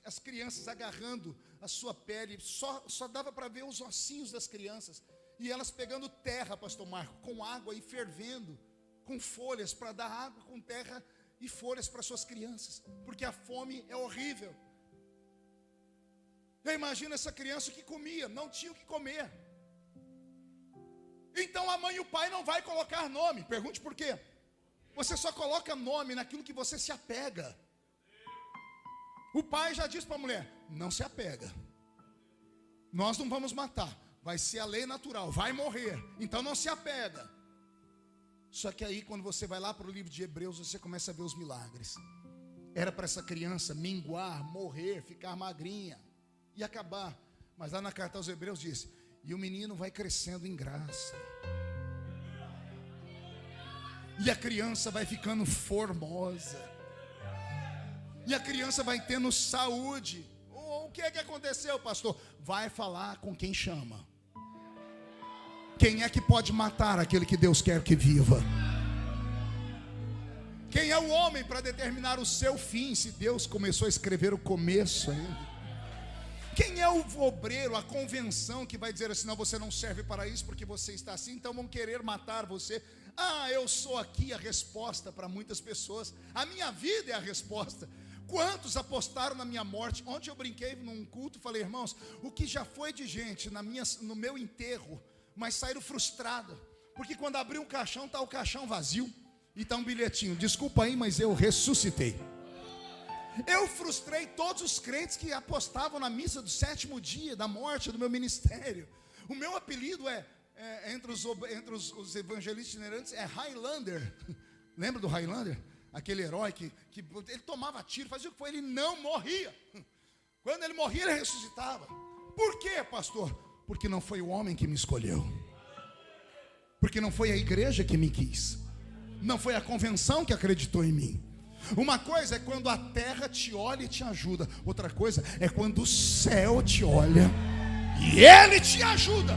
as crianças agarrando a sua pele. Só dava para ver os ossinhos das crianças. E elas pegando terra, pastor Marco, com água e fervendo, com folhas para dar água com terra e folhas para suas crianças, porque a fome é horrível. Eu imagino essa criança que comia, não tinha o que comer. Então a mãe e o pai não vai colocar nome. Pergunte por quê? Você só coloca nome naquilo que você se apega. O pai já diz para a mulher: não se apega. Nós não vamos matar. Vai ser a lei natural, vai morrer. Então não se apega. Só que aí quando você vai lá para o livro de Hebreus, você começa a ver os milagres. Era para essa criança minguar, morrer, ficar magrinha e acabar. Mas lá na carta aos Hebreus diz: e o menino vai crescendo em graça. E a criança vai ficando formosa. E a criança vai tendo saúde. O que é que aconteceu, pastor? Vai falar com quem chama. Quem é que pode matar aquele que Deus quer que viva? Quem é o homem para determinar o seu fim, se Deus começou a escrever o começo ainda? Quem é o obreiro, a convenção que vai dizer assim: não, você não serve para isso porque você está assim, então vão querer matar você? Ah, eu sou aqui a resposta para muitas pessoas. A minha vida é a resposta. Quantos apostaram na minha morte? Ontem eu brinquei num culto, falei: irmãos, o que já foi de gente no meu enterro, mas saíram frustrados, porque quando abriu um caixão, está o caixão vazio, e está um bilhetinho: desculpa aí, mas eu ressuscitei. Eu frustrei todos os crentes que apostavam na missa do 7º dia da morte do meu ministério. O meu apelido entre os evangelistas itinerantes é Highlander. Lembra do Highlander? Aquele herói que ele tomava tiro, fazia o que foi, ele não morria. Quando ele morria, ele ressuscitava. Por quê, pastor? Porque não foi o homem que me escolheu. Porque não foi a igreja que me quis. Não foi a convenção que acreditou em mim. Uma coisa é quando a terra te olha e te ajuda. Outra coisa é quando o céu te olha e ele te ajuda.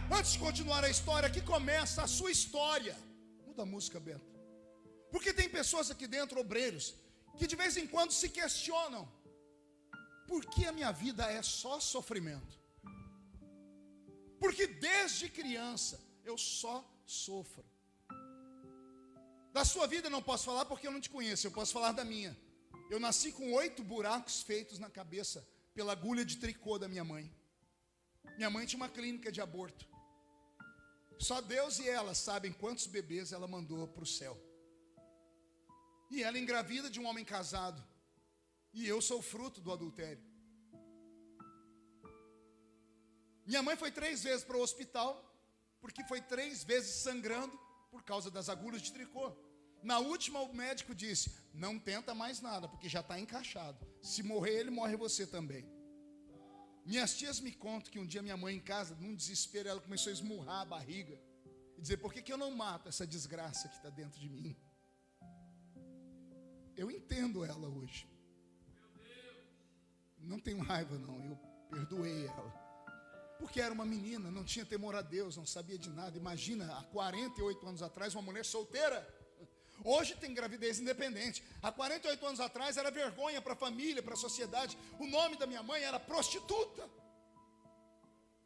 Antes de continuar a história, aqui começa a sua história. Muda a música, Beto. Porque tem pessoas aqui dentro, obreiros, que de vez em quando se questionam: por que a minha vida é só sofrimento? Porque desde criança eu só sofro. Da sua vida eu não posso falar porque eu não te conheço, eu posso falar da minha. Eu nasci com 8 buracos feitos na cabeça pela agulha de tricô da minha mãe. Minha mãe tinha uma clínica de aborto. Só Deus e ela sabem quantos bebês ela mandou para o céu. E ela engravida de um homem casado. E eu sou fruto do adultério. Minha mãe foi 3 vezes para o hospital, porque foi 3 vezes sangrando por causa das agulhas de tricô. Na última, o médico disse: não tenta mais nada, porque já está encaixado. Se morrer ele, morre você também. Minhas tias me contam que um dia minha mãe em casa, num desespero, ela começou a esmurrar a barriga e dizer: por que eu não mato essa desgraça que está dentro de mim? Eu entendo ela hoje. Não tenho raiva não, eu perdoei ela. Porque era uma menina, não tinha temor a Deus, não sabia de nada. Imagina, há 48 anos atrás, uma mulher solteira. Hoje tem gravidez independente. Há 48 anos atrás era vergonha para a família, para a sociedade. O nome da minha mãe era prostituta.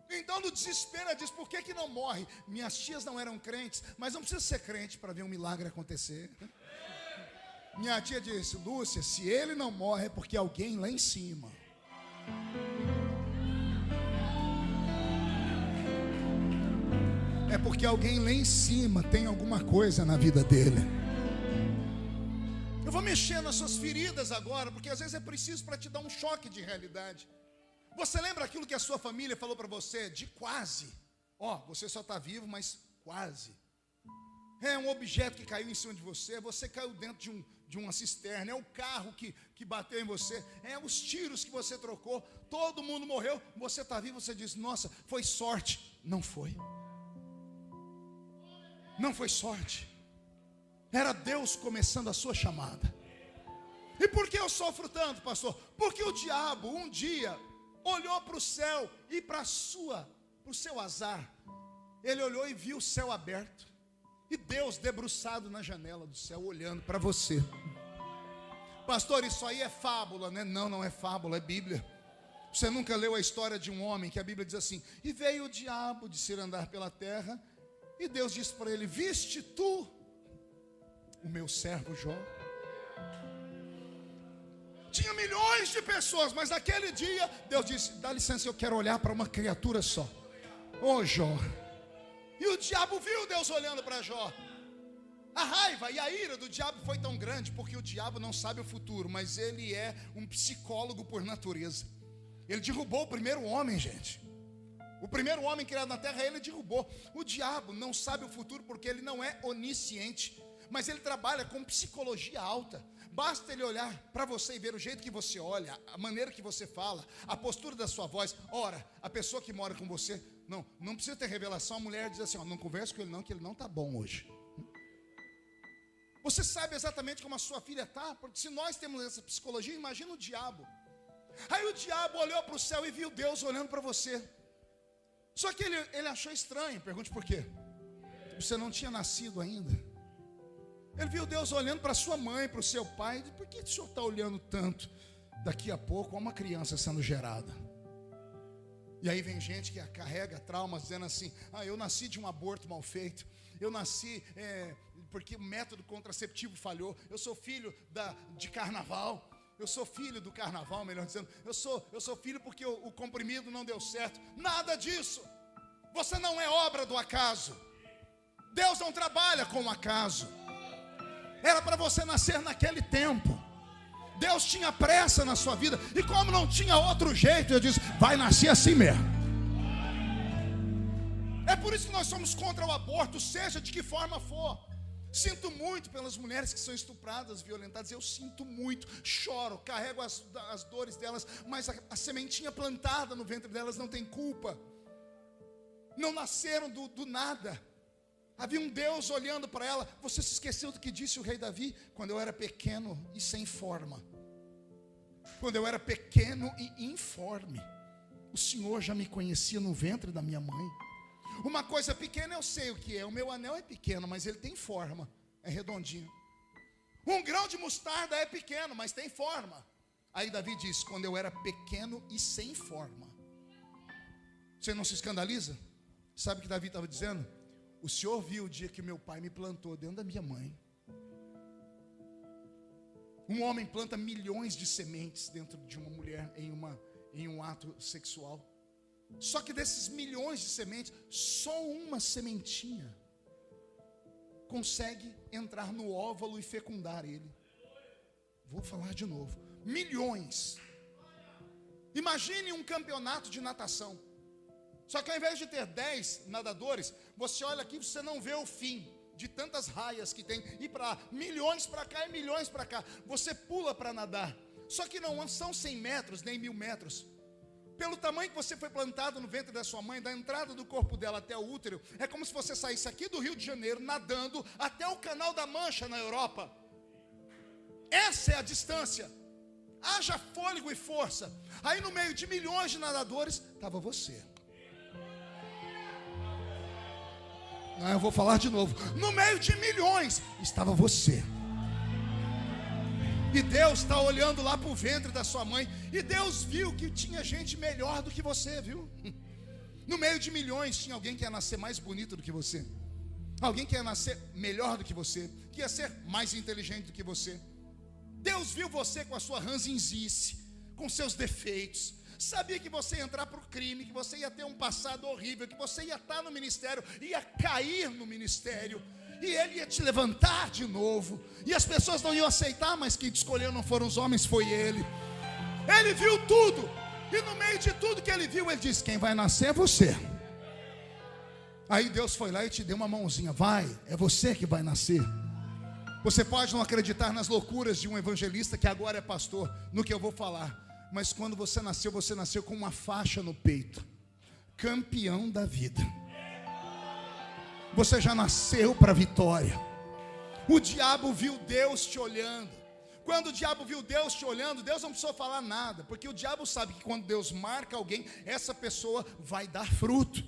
Então no desespero ela diz: por que não morre? Minhas tias não eram crentes, mas não precisa ser crente para ver um milagre acontecer. Minha tia disse: Lúcia, se ele não morre é porque alguém lá em cima. É porque alguém lá em cima tem alguma coisa na vida dele. Eu vou mexer nas suas feridas agora, porque às vezes é preciso para te dar um choque de realidade. Você lembra aquilo que a sua família falou para você? De quase. Você só está vivo, mas quase. É um objeto que caiu em cima de você. Você caiu dentro de uma cisterna. É o carro que bateu em você. É os tiros que você trocou. Todo mundo morreu. Você está vivo, você diz: nossa, foi sorte. Não foi. Não foi sorte. Era Deus começando a sua chamada. E por que eu sofro tanto, pastor? Porque o diabo um dia olhou para o céu e para o seu azar. Ele olhou e viu o céu aberto. E Deus debruçado na janela do céu, olhando para você. Pastor, isso aí é fábula, né? Não, não é fábula, é Bíblia. Você nunca leu a história de um homem que a Bíblia diz assim: e veio o diabo de se andar pela terra, e Deus disse para ele: viste tu o meu servo Jó? Tinha milhões de pessoas, mas naquele dia Deus disse: dá licença, eu quero olhar para uma criatura só. Ô Jó. E o diabo viu Deus olhando para Jó. A raiva e a ira do diabo foi tão grande, porque o diabo não sabe o futuro, mas ele é um psicólogo por natureza. Ele derrubou o primeiro homem, gente. O primeiro homem criado na terra, ele derrubou. O diabo não sabe o futuro porque ele não é onisciente, mas ele trabalha com psicologia alta. Basta ele olhar para você e ver o jeito que você olha, a maneira que você fala, a postura da sua voz. Ora, a pessoa que mora com você, não precisa ter revelação. A mulher diz assim: ó, não converse com ele não, que ele não está bom hoje. Você sabe exatamente como a sua filha está, porque se nós temos essa psicologia, imagina o diabo. Aí o diabo olhou para o céu e viu Deus olhando para você. Só que ele achou estranho. Pergunte por quê? Você não tinha nascido ainda. Ele viu Deus olhando para sua mãe, para o seu pai, e disse: por que o senhor está olhando tanto? Daqui a pouco há uma criança sendo gerada. E aí vem gente que carrega traumas, dizendo assim: ah, eu nasci de um aborto mal feito. Eu nasci porque o método contraceptivo falhou. Eu sou filho de carnaval. Eu sou filho do carnaval, melhor dizendo. Eu sou filho porque o comprimido não deu certo. Nada disso. Você não é obra do acaso. Deus não trabalha com o acaso. Era para você nascer naquele tempo. Deus tinha pressa na sua vida. E como não tinha outro jeito, eu disse: vai nascer assim mesmo. É por isso que nós somos contra o aborto, seja de que forma for. Sinto muito pelas mulheres que são estupradas, violentadas. Eu sinto muito, choro, carrego as dores delas, mas a sementinha plantada no ventre delas não tem culpa. Não nasceram do nada. Havia um Deus olhando para ela. Você se esqueceu do que disse o rei Davi? Quando eu era pequeno e sem forma, quando eu era pequeno e informe, o Senhor já me conhecia no ventre da minha mãe. Uma coisa pequena eu sei o que é. O meu anel é pequeno, mas ele tem forma. É redondinho. Um grão de mostarda é pequeno, mas tem forma. Aí Davi diz: quando eu era pequeno e sem forma. Você não se escandaliza? Sabe o que Davi estava dizendo? O Senhor viu o dia que meu pai me plantou dentro da minha mãe. Um homem planta milhões de sementes dentro de uma mulher em um ato sexual. Só que desses milhões de sementes, só uma sementinha consegue entrar no óvulo e fecundar ele. Vou falar de novo. Milhões. Imagine um campeonato de natação. Só que ao invés de ter 10 nadadores, você olha aqui e você não vê o fim de tantas raias que tem. E para milhões para cá e milhões para cá. Você pula para nadar. Só que não são 100 metros, nem 1000 metros. Pelo tamanho que você foi plantado no ventre da sua mãe, da entrada do corpo dela até o útero, é como se você saísse aqui do Rio de Janeiro, nadando até o Canal da Mancha na Europa. Essa é a distância. Haja fôlego e força. Aí no meio de milhões de nadadores, estava você. Não, eu vou falar de novo. No meio de milhões, estava você. E Deus está olhando lá para o ventre da sua mãe. E Deus viu que tinha gente melhor do que você, viu? No meio de milhões tinha alguém que ia nascer mais bonito do que você. Alguém que ia nascer melhor do que você. Que ia ser mais inteligente do que você. Deus viu você com a sua ranzinzice, com seus defeitos. Sabia que você ia entrar para o crime, que você ia ter um passado horrível, que você ia estar no ministério, ia cair no ministério. E ele ia te levantar de novo. E as pessoas não iam aceitar, mas quem te escolheu não foram os homens, foi ele. Ele viu tudo. E no meio de tudo que ele viu, ele disse: quem vai nascer é você. Aí Deus foi lá e te deu uma mãozinha. Vai, é você que vai nascer. Você pode não acreditar nas loucuras de um evangelista que agora é pastor, no que eu vou falar. Mas quando você nasceu com uma faixa no peito. Campeão da vida. Você já nasceu para a vitória. O diabo viu Deus te olhando. Quando o diabo viu Deus te olhando, Deus não precisou falar nada, porque o diabo sabe que quando Deus marca alguém, essa pessoa vai dar fruto.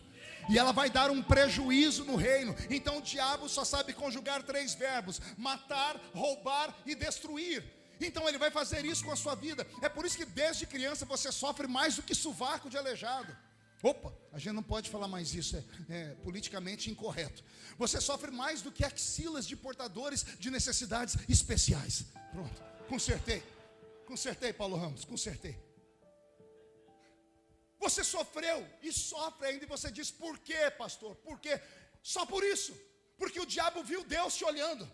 E ela vai dar um prejuízo no reino. Então o diabo só sabe conjugar 3 verbos: matar, roubar e destruir. Então ele vai fazer isso com a sua vida. É por isso que desde criança você sofre mais do que sovaco de aleijado. Opa, a gente não pode falar mais isso, é politicamente incorreto. Você sofre mais do que axilas de portadores de necessidades especiais. Pronto, consertei, Paulo Ramos, consertei. Você sofreu e sofre ainda, e você diz: por quê, pastor? Por quê? Só por isso, porque o diabo viu Deus te olhando.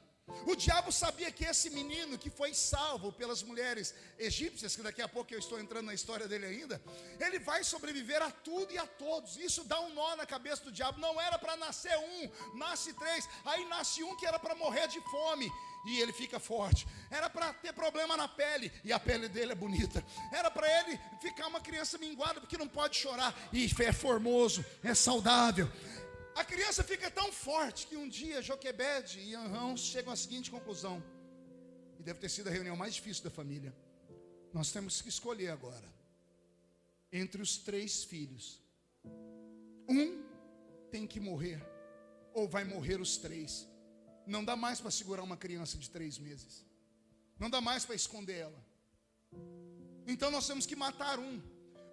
O diabo sabia que esse menino que foi salvo pelas mulheres egípcias, que daqui a pouco eu estou entrando na história dele ainda, ele vai sobreviver a tudo e a todos. Isso dá um nó na cabeça do diabo. Não era para nascer um, nasce 3, aí nasce um que era para morrer de fome, e ele fica forte. Era para ter problema na pele, e a pele dele é bonita. Era para ele ficar uma criança minguada, porque não pode chorar, e é formoso, é saudável. A criança fica tão forte que um dia Joquebede e Anrão chegam à seguinte conclusão, e deve ter sido a reunião mais difícil da família: nós temos que escolher agora entre os 3 filhos. Um tem que morrer, ou vai morrer os 3. Não dá mais para segurar uma criança de 3 meses. Não dá mais para esconder ela. Então nós temos que matar um.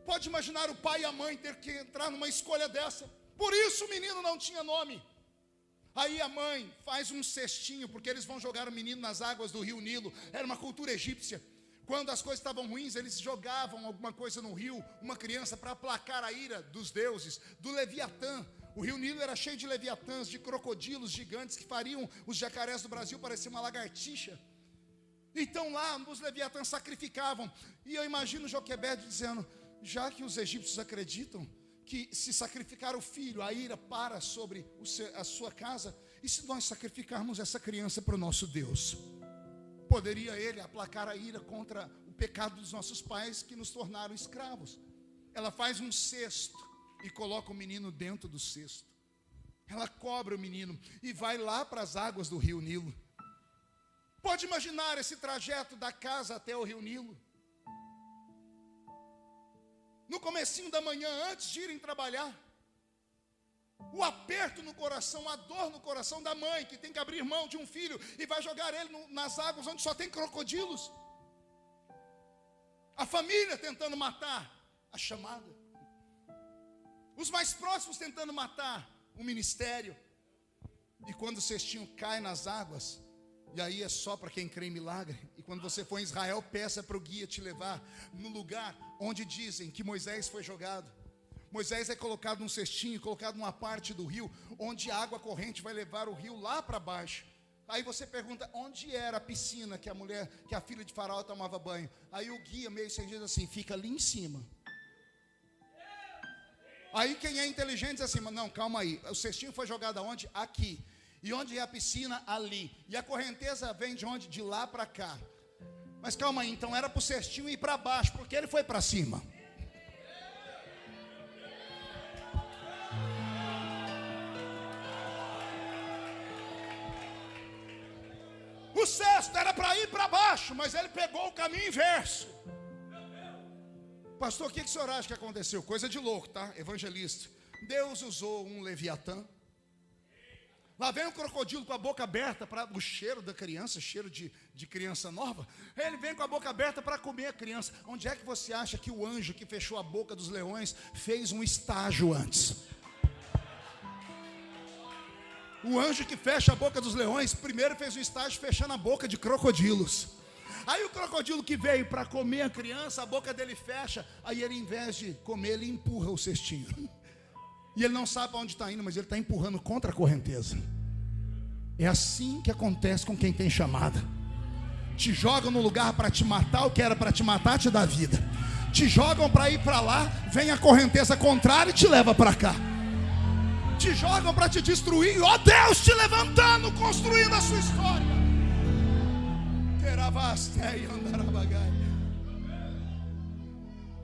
Pode imaginar o pai e a mãe ter que entrar numa escolha dessa. Por isso o menino não tinha nome. Aí a mãe faz um cestinho, porque eles vão jogar o menino nas águas do rio Nilo. Era uma cultura egípcia. Quando as coisas estavam ruins, eles jogavam alguma coisa no rio, uma criança, para aplacar a ira dos deuses, do Leviatã. O rio Nilo era cheio de leviatãs, de crocodilos gigantes que fariam os jacarés do Brasil parecer uma lagartixa. Então lá os leviatãs sacrificavam. E eu imagino Joquebede dizendo: já que os egípcios acreditam que se sacrificar o filho, a ira para sobre a sua casa, e se nós sacrificarmos essa criança para o nosso Deus? Poderia ele aplacar a ira contra o pecado dos nossos pais que nos tornaram escravos. Ela faz um cesto e coloca o menino dentro do cesto. Ela cobre o menino e vai lá para as águas do rio Nilo. Pode imaginar esse trajeto da casa até o rio Nilo? No comecinho da manhã, antes de irem trabalhar, o aperto no coração, a dor no coração da mãe, que tem que abrir mão de um filho e vai jogar ele nas águas onde só tem crocodilos. A família tentando matar a chamada. Os mais próximos tentando matar o ministério. E quando o cestinho cai nas águas, e aí é só para quem crê em milagre. E quando você for em Israel, peça para o guia te levar no lugar onde dizem que Moisés foi jogado. Moisés é colocado num cestinho, colocado numa parte do rio, onde a água corrente vai levar o rio lá para baixo. Aí você pergunta: onde era a piscina que a filha de Faraó tomava banho? Aí o guia meio sem diz assim: fica ali em cima. Aí quem é inteligente diz assim: não, calma aí, o cestinho foi jogado aonde? Aqui. E onde é a piscina? Ali. E a correnteza vem de onde? De lá para cá. Mas calma aí, então era para o cestinho ir para baixo, porque ele foi para cima. O cesto era para ir para baixo, mas ele pegou o caminho inverso. Pastor, o que o senhor acha que aconteceu? Coisa de louco, tá? Evangelista. Deus usou um leviatã. Lá vem um crocodilo com a boca aberta para o cheiro da criança, cheiro de criança nova. Ele vem com a boca aberta para comer a criança. Onde é que você acha que o anjo que fechou a boca dos leões fez um estágio antes? O anjo que fecha a boca dos leões primeiro fez um estágio fechando a boca de crocodilos. Aí o crocodilo que veio para comer a criança, a boca dele fecha. Aí ele, em vez de comer, ele empurra o cestinho. E ele não sabe para onde está indo, mas ele está empurrando contra a correnteza. É assim que acontece com quem tem chamada. Te jogam no lugar para te matar, o que era para te matar te dá vida. Te jogam para ir para lá, vem a correnteza contrária e te leva para cá. Te jogam para te destruir, ó Deus te levantando, construindo a sua história.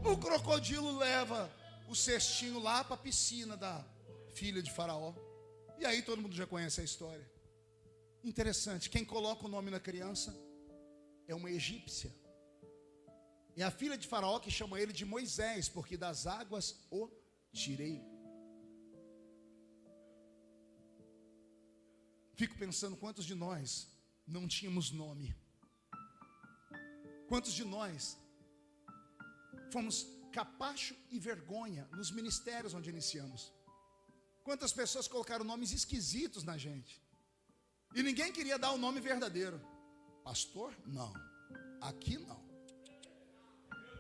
O crocodilo leva o cestinho lá para a piscina da filha de Faraó. E aí todo mundo já conhece a história. Interessante, quem coloca o nome na criança é uma egípcia. É a filha de Faraó que chama ele de Moisés, porque das águas o tirei. Fico pensando quantos de nós não tínhamos nome. Quantos de nós fomos capacho e vergonha nos ministérios onde iniciamos? Quantas pessoas colocaram nomes esquisitos na gente? E ninguém queria dar o nome verdadeiro. Pastor? Não. Aqui não.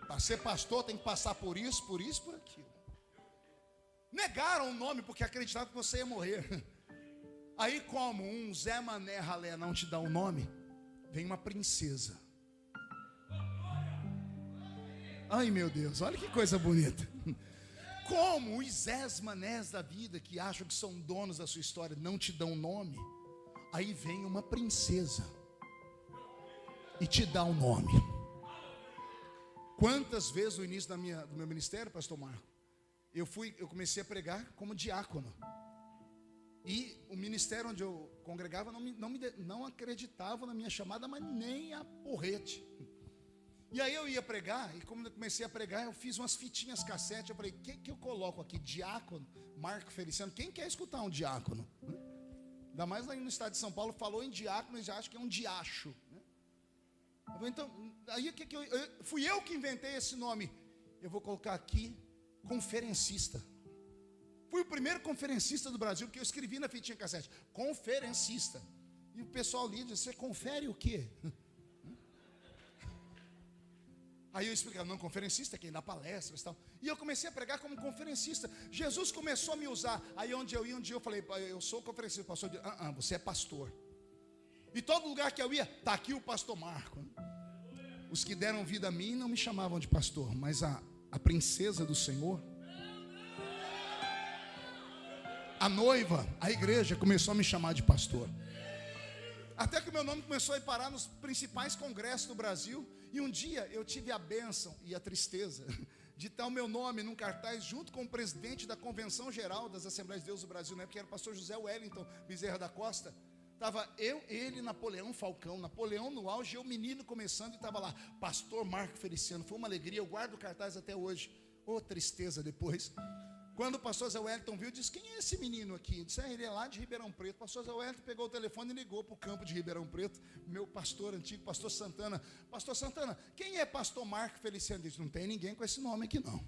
Para ser pastor tem que passar por isso, por aquilo. Negaram o nome porque acreditavam que você ia morrer. Aí como um Zé Mané Ralé não te dá um nome, vem uma princesa. Ai meu Deus, olha que coisa bonita. Como os Zés Manés da vida que acham que são donos da sua história não te dão nome, aí vem uma princesa e te dá um nome. Quantas vezes no início do meu ministério, pastor Marco, eu comecei a pregar como diácono. E o ministério onde eu congregava não acreditava na minha chamada, mas nem a porrete. E aí eu ia pregar, e como eu comecei a pregar, eu fiz umas fitinhas cassete. Eu falei, o que eu coloco aqui? Diácono, Marco Feliciano. Quem quer escutar um diácono? Ainda mais aí no estado de São Paulo, falou em diácono e já acha que é um diacho. Então, aí fui eu que inventei esse nome. Eu vou colocar aqui, conferencista. Fui o primeiro conferencista do Brasil, porque eu escrevi na fitinha cassete, conferencista. E o pessoal ali disse, você confere o quê? Aí eu explicava, não, conferencista é quem dá palestras e tal. E eu comecei a pregar como conferencista. Jesus começou a me usar. Aí onde eu ia, um dia eu falei, eu sou conferencista. O pastor disse, você é pastor. E todo lugar que eu ia, está aqui o pastor Marco. Os que deram vida a mim não me chamavam de pastor, mas a princesa do Senhor, a noiva, a igreja começou a me chamar de pastor. Até que o meu nome começou a ir parar nos principais congressos do Brasil. E um dia eu tive a bênção e a tristeza de ter o meu nome num cartaz junto com o presidente da Convenção Geral das Assembleias de Deus do Brasil, né? Porque era o pastor José Wellington Bezerra da Costa. Estava ele, Napoleão Falcão, Napoleão no auge, eu menino começando, e estava lá, pastor Marco Feliciano. Foi uma alegria, eu guardo o cartaz até hoje. Tristeza depois. Quando o pastor Zé Wellington viu, disse, quem é esse menino aqui? Eu disse, ele é lá de Ribeirão Preto. O pastor Zé Wellington pegou o telefone e ligou para o campo de Ribeirão Preto. Meu pastor antigo, pastor Santana. Pastor Santana, quem é pastor Marco Feliciano? Ele disse, não tem ninguém com esse nome aqui não.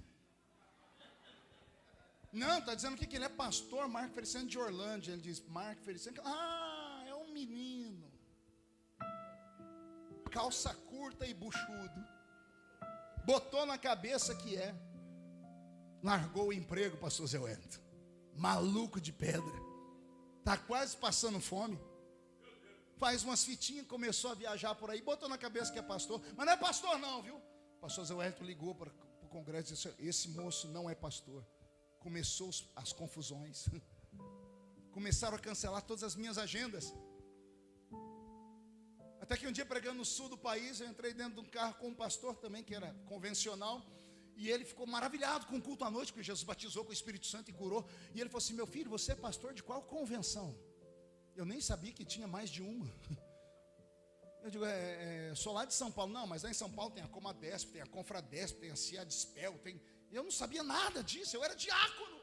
Não, está dizendo que ele é pastor Marco Feliciano de Orlândia. Ele disse, Marco Feliciano. É um menino. Calça curta e buchudo. Botou na cabeça que é. Largou o emprego, pastor Zé Wellington. Maluco de pedra. Está quase passando fome. Faz umas fitinhas, começou a viajar por aí. Botou na cabeça que é pastor. Mas não é pastor não, viu? O pastor Zé Wellington ligou para o congresso e disse, esse moço não é pastor. Começou as confusões. Começaram a cancelar todas as minhas agendas. Até que um dia, pregando no sul do país, eu entrei dentro de um carro com um pastor também, que era convencional. E ele ficou maravilhado com o culto à noite, porque Jesus batizou com o Espírito Santo e curou. E ele falou assim, meu filho, você é pastor de qual convenção? Eu nem sabia que tinha mais de uma. Eu digo, sou lá de São Paulo. Não, mas lá em São Paulo tem a Comadesp, tem a Confradesp, tem a Ciadispel, tem... Eu não sabia nada disso, eu era diácono.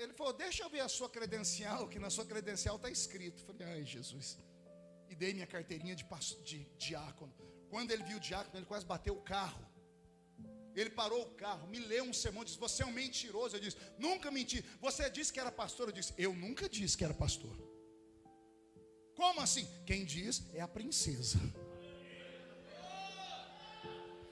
Ele falou, deixa eu ver a sua credencial, que na sua credencial está escrito. Eu falei, ai Jesus. E dei minha carteirinha de diácono. Quando ele viu o diácono, ele quase bateu o carro. Ele parou o carro, me leu um sermão, disse, você é um mentiroso. Eu disse, nunca menti. Você disse que era pastor. Eu disse, eu nunca disse que era pastor. Como assim? Quem diz é a princesa.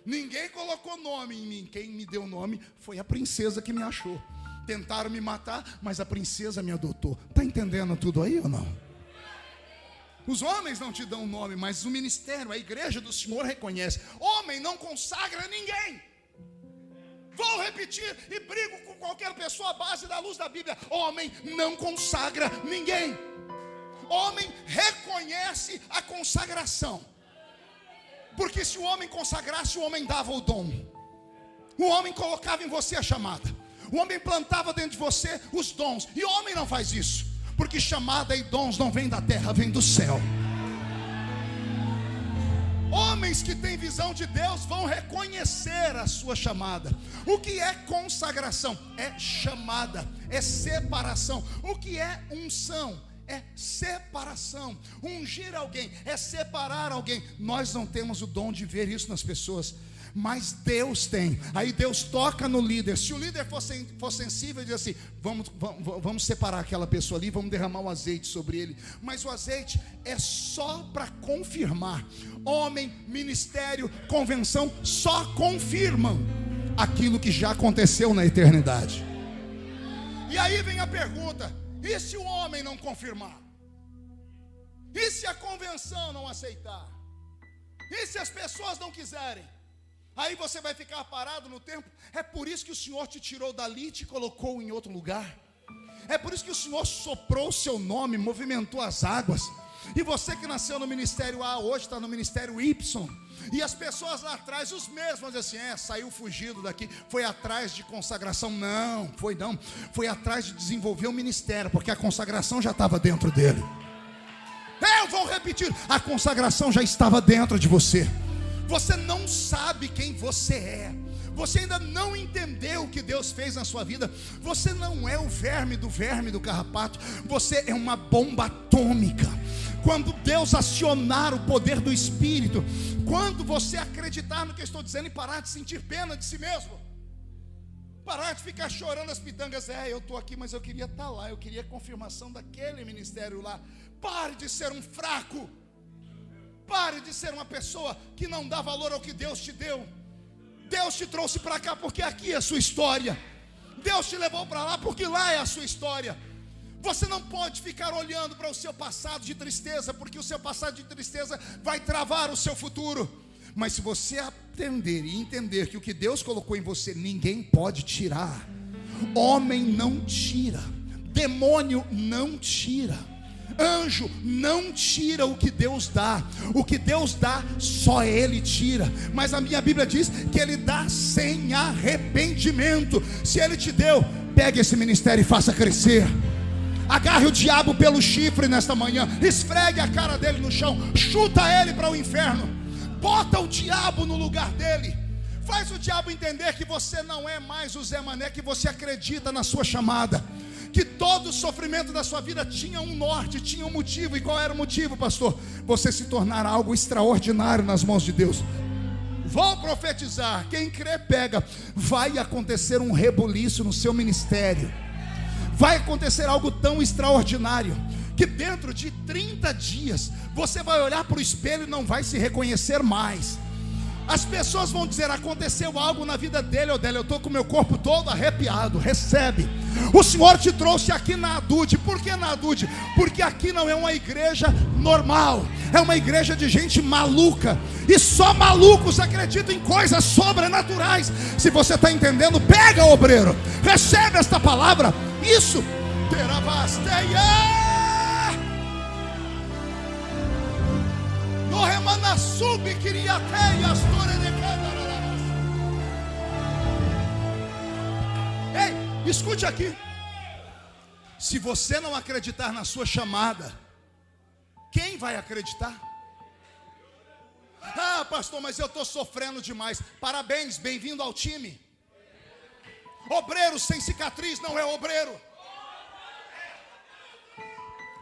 Ninguém colocou nome em mim. Quem me deu nome foi a princesa que me achou. Tentaram me matar, mas a princesa me adotou. Está entendendo tudo aí ou não? Os homens não te dão nome, mas o ministério, a igreja do Senhor reconhece. Homem não consagra ninguém. Vou repetir e brigo com qualquer pessoa à base da luz da Bíblia. Homem não consagra ninguém. Homem reconhece a consagração. Porque se o homem consagrasse, o homem dava o dom. O homem colocava em você a chamada. O homem plantava dentro de você os dons. E o homem não faz isso. Porque chamada e dons não vêm da terra, vêm do céu. Homens que têm visão de Deus vão reconhecer a sua chamada. O que é consagração? É chamada, é separação. O que é unção? é separação. Ungir alguém é separar alguém. Nós não temos o dom de ver isso nas pessoas, mas Deus tem. Aí Deus toca no líder. Se o líder for sensível, diz assim: vamos separar aquela pessoa ali, vamos derramar o azeite sobre ele. Mas o azeite é só para confirmar. Homem, ministério, convenção só confirmam aquilo que já aconteceu na eternidade. E aí vem a pergunta: e se o homem não confirmar? E se a convenção não aceitar? E se as pessoas não quiserem? Aí você vai ficar parado no tempo. É por isso que o Senhor te tirou dali e te colocou em outro lugar. É por isso que o Senhor soprou o seu nome, movimentou as águas. E você que nasceu no ministério A, hoje está no ministério Y. E as pessoas lá atrás, os mesmos, vão dizer assim: saiu fugido daqui, foi atrás de consagração. Não, foi atrás de desenvolver o ministério, porque a consagração já estava dentro dele. Eu vou repetir: a consagração já estava dentro de você. Você não sabe quem você é. Você ainda não entendeu o que Deus fez na sua vida. Você não é o verme do carrapato. Você é uma bomba atômica. Quando Deus acionar o poder do Espírito, quando você acreditar no que eu estou dizendo e parar de sentir pena de si mesmo, parar de ficar chorando as pitangas: eu estou aqui, mas eu queria estar lá, eu queria a confirmação daquele ministério lá. Pare de ser um fraco. Pare de ser uma pessoa que não dá valor ao que Deus te deu. Deus te trouxe para cá porque aqui é a sua história. Deus te levou para lá porque lá é a sua história. Você não pode ficar olhando para o seu passado de tristeza, porque o seu passado de tristeza vai travar o seu futuro. Mas se você aprender e entender que o que Deus colocou em você, ninguém pode tirar. Homem não tira, demônio não tira, anjo não tira o que Deus dá. O que Deus dá, só Ele tira. Mas a minha Bíblia diz que Ele dá sem arrependimento. Se Ele te deu, pegue esse ministério e faça crescer. Agarre o diabo pelo chifre nesta manhã, esfregue a cara dele no chão, chuta ele para o inferno, bota o diabo no lugar dele. Faz o diabo entender que você não é mais o Zé Mané, que você acredita na sua chamada, que todo o sofrimento da sua vida tinha um norte, tinha um motivo. E qual era o motivo, pastor? Você se tornar algo extraordinário nas mãos de Deus. Vou profetizar, quem crê pega. Vai acontecer um rebuliço no seu ministério. Vai acontecer algo tão extraordinário que dentro de 30 dias você vai olhar para o espelho e não vai se reconhecer mais. As pessoas vão dizer: aconteceu algo na vida dele ou dela. Eu estou com o meu corpo todo arrepiado. Recebe. O Senhor te trouxe aqui na Adude. Por que na Adude? Porque aqui não é uma igreja normal, é uma igreja de gente maluca. E só malucos acreditam em coisas sobrenaturais. Se você está entendendo, pega, obreiro, recebe esta palavra. Isso terá vasteia. No remana sub criateia história de cada. Ei, escute aqui. Se você não acreditar na sua chamada, quem vai acreditar? Ah, pastor, mas eu estou sofrendo demais. Parabéns, bem-vindo ao time. Obreiro sem cicatriz não é obreiro.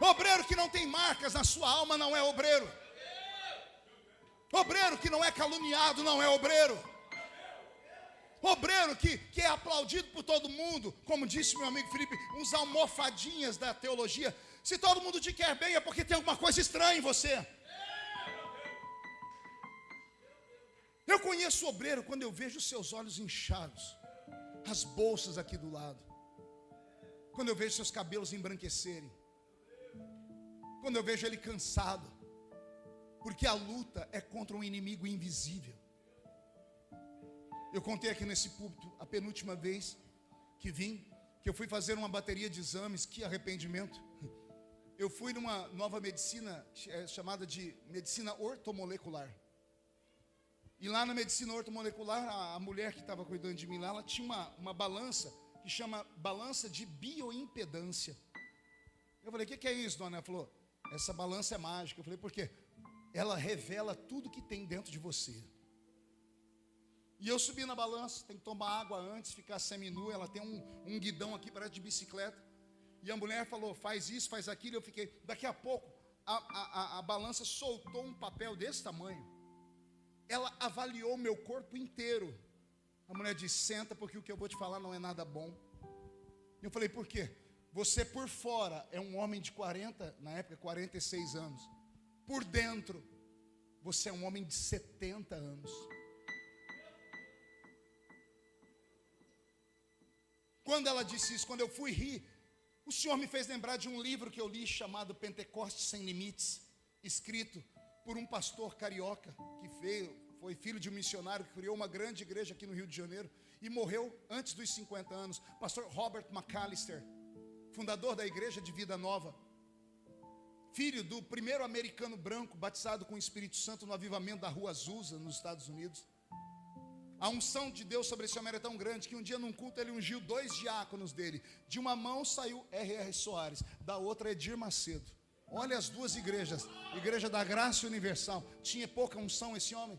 Obreiro que não tem marcas na sua alma não é obreiro. Obreiro que não é caluniado não é obreiro. Obreiro que é aplaudido por todo mundo, como disse meu amigo Felipe, uns almofadinhas da teologia. Se todo mundo te quer bem é porque tem alguma coisa estranha em você. Eu conheço obreiro quando eu vejo seus olhos inchados, as bolsas aqui do lado, quando eu vejo seus cabelos embranquecerem, quando eu vejo ele cansado, porque a luta é contra um inimigo invisível. Eu contei aqui nesse púlpito a penúltima vez que vim, que eu fui fazer uma bateria de exames. Que arrependimento. Eu fui numa nova medicina chamada de medicina ortomolecular. E lá na medicina ortomolecular, a mulher que estava cuidando de mim lá, ela tinha uma balança que chama balança de bioimpedância. Eu falei: o que é isso, dona? Ela falou: essa balança é mágica. Eu falei: por quê? Ela revela tudo que tem dentro de você. E eu subi na balança, tem que tomar água antes, ficar seminu. Ela tem um guidão aqui, parece de bicicleta. E a mulher falou, faz isso, faz aquilo. Eu fiquei, daqui a pouco, a balança soltou um papel desse tamanho. Ela avaliou o meu corpo inteiro. A mulher disse, senta, porque o que eu vou te falar não é nada bom. Eu falei, por quê? Você por fora é um homem de 40, na época 46 anos. Por dentro, você é um homem de 70 anos. Quando ela disse isso, quando eu fui rir, o Senhor me fez lembrar de um livro que eu li chamado Pentecostes Sem Limites, escrito por um pastor carioca que foi filho de um missionário que criou uma grande igreja aqui no Rio de Janeiro e morreu antes dos 50 anos, pastor Robert McAllister, fundador da igreja de Vida Nova, filho do primeiro americano branco batizado com o Espírito Santo no avivamento da Rua Azusa, nos Estados Unidos. A unção de Deus sobre esse homem era tão grande que um dia num culto ele ungiu 2 diáconos dele. De uma mão saiu R.R. Soares, da outra Edir Macedo. Olha as duas igrejas, Igreja da Graça Universal. Tinha pouca unção esse homem.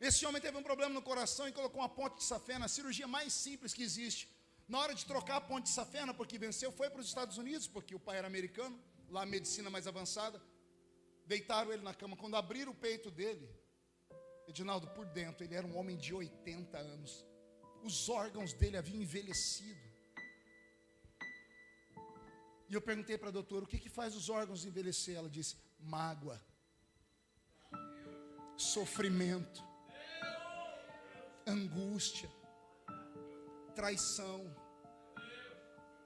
Esse homem teve um problema no coração e colocou uma ponte de safena, a cirurgia mais simples que existe. Na hora de trocar a ponte de safena, porque venceu, foi para os Estados Unidos, porque o pai era americano, lá a medicina mais avançada. Deitaram ele na cama. Quando abriram o peito dele, Edinaldo, por dentro, ele era um homem de 80 anos. Os órgãos dele haviam envelhecido. E eu perguntei para a doutora, o que faz os órgãos envelhecer? Ela disse, mágoa, sofrimento, angústia, traição,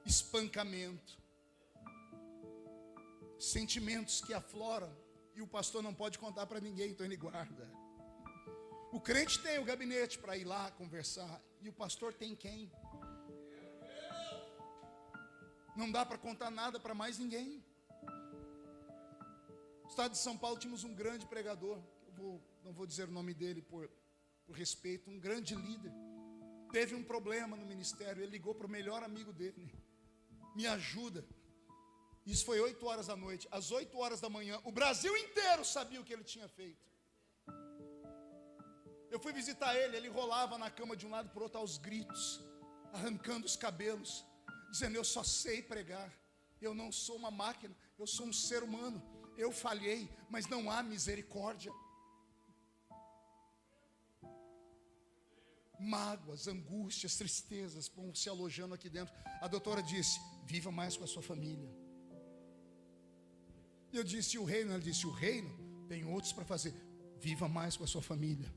espancamento, sentimentos que afloram e o pastor não pode contar para ninguém, então ele guarda. O crente tem o gabinete para ir lá conversar, e o pastor tem quem? Não dá para contar nada para mais ninguém. No estado de São Paulo tínhamos um grande pregador, não vou dizer o nome dele por respeito, um grande líder. Teve um problema no ministério, ele ligou para o melhor amigo dele, me ajuda. Isso foi 8 horas da noite. Às 8 horas da manhã, o Brasil inteiro sabia o que ele tinha feito. Eu fui visitar ele, ele rolava na cama de um lado para o outro aos gritos, arrancando os cabelos, dizendo, eu só sei pregar, eu não sou uma máquina, eu sou um ser humano, eu falhei, mas não há misericórdia. Mágoas, angústias, tristezas vão se alojando aqui dentro. A doutora disse, viva mais com a sua família. Eu disse, o reino? Ela disse, o reino tem outros para fazer. Viva mais com a sua família.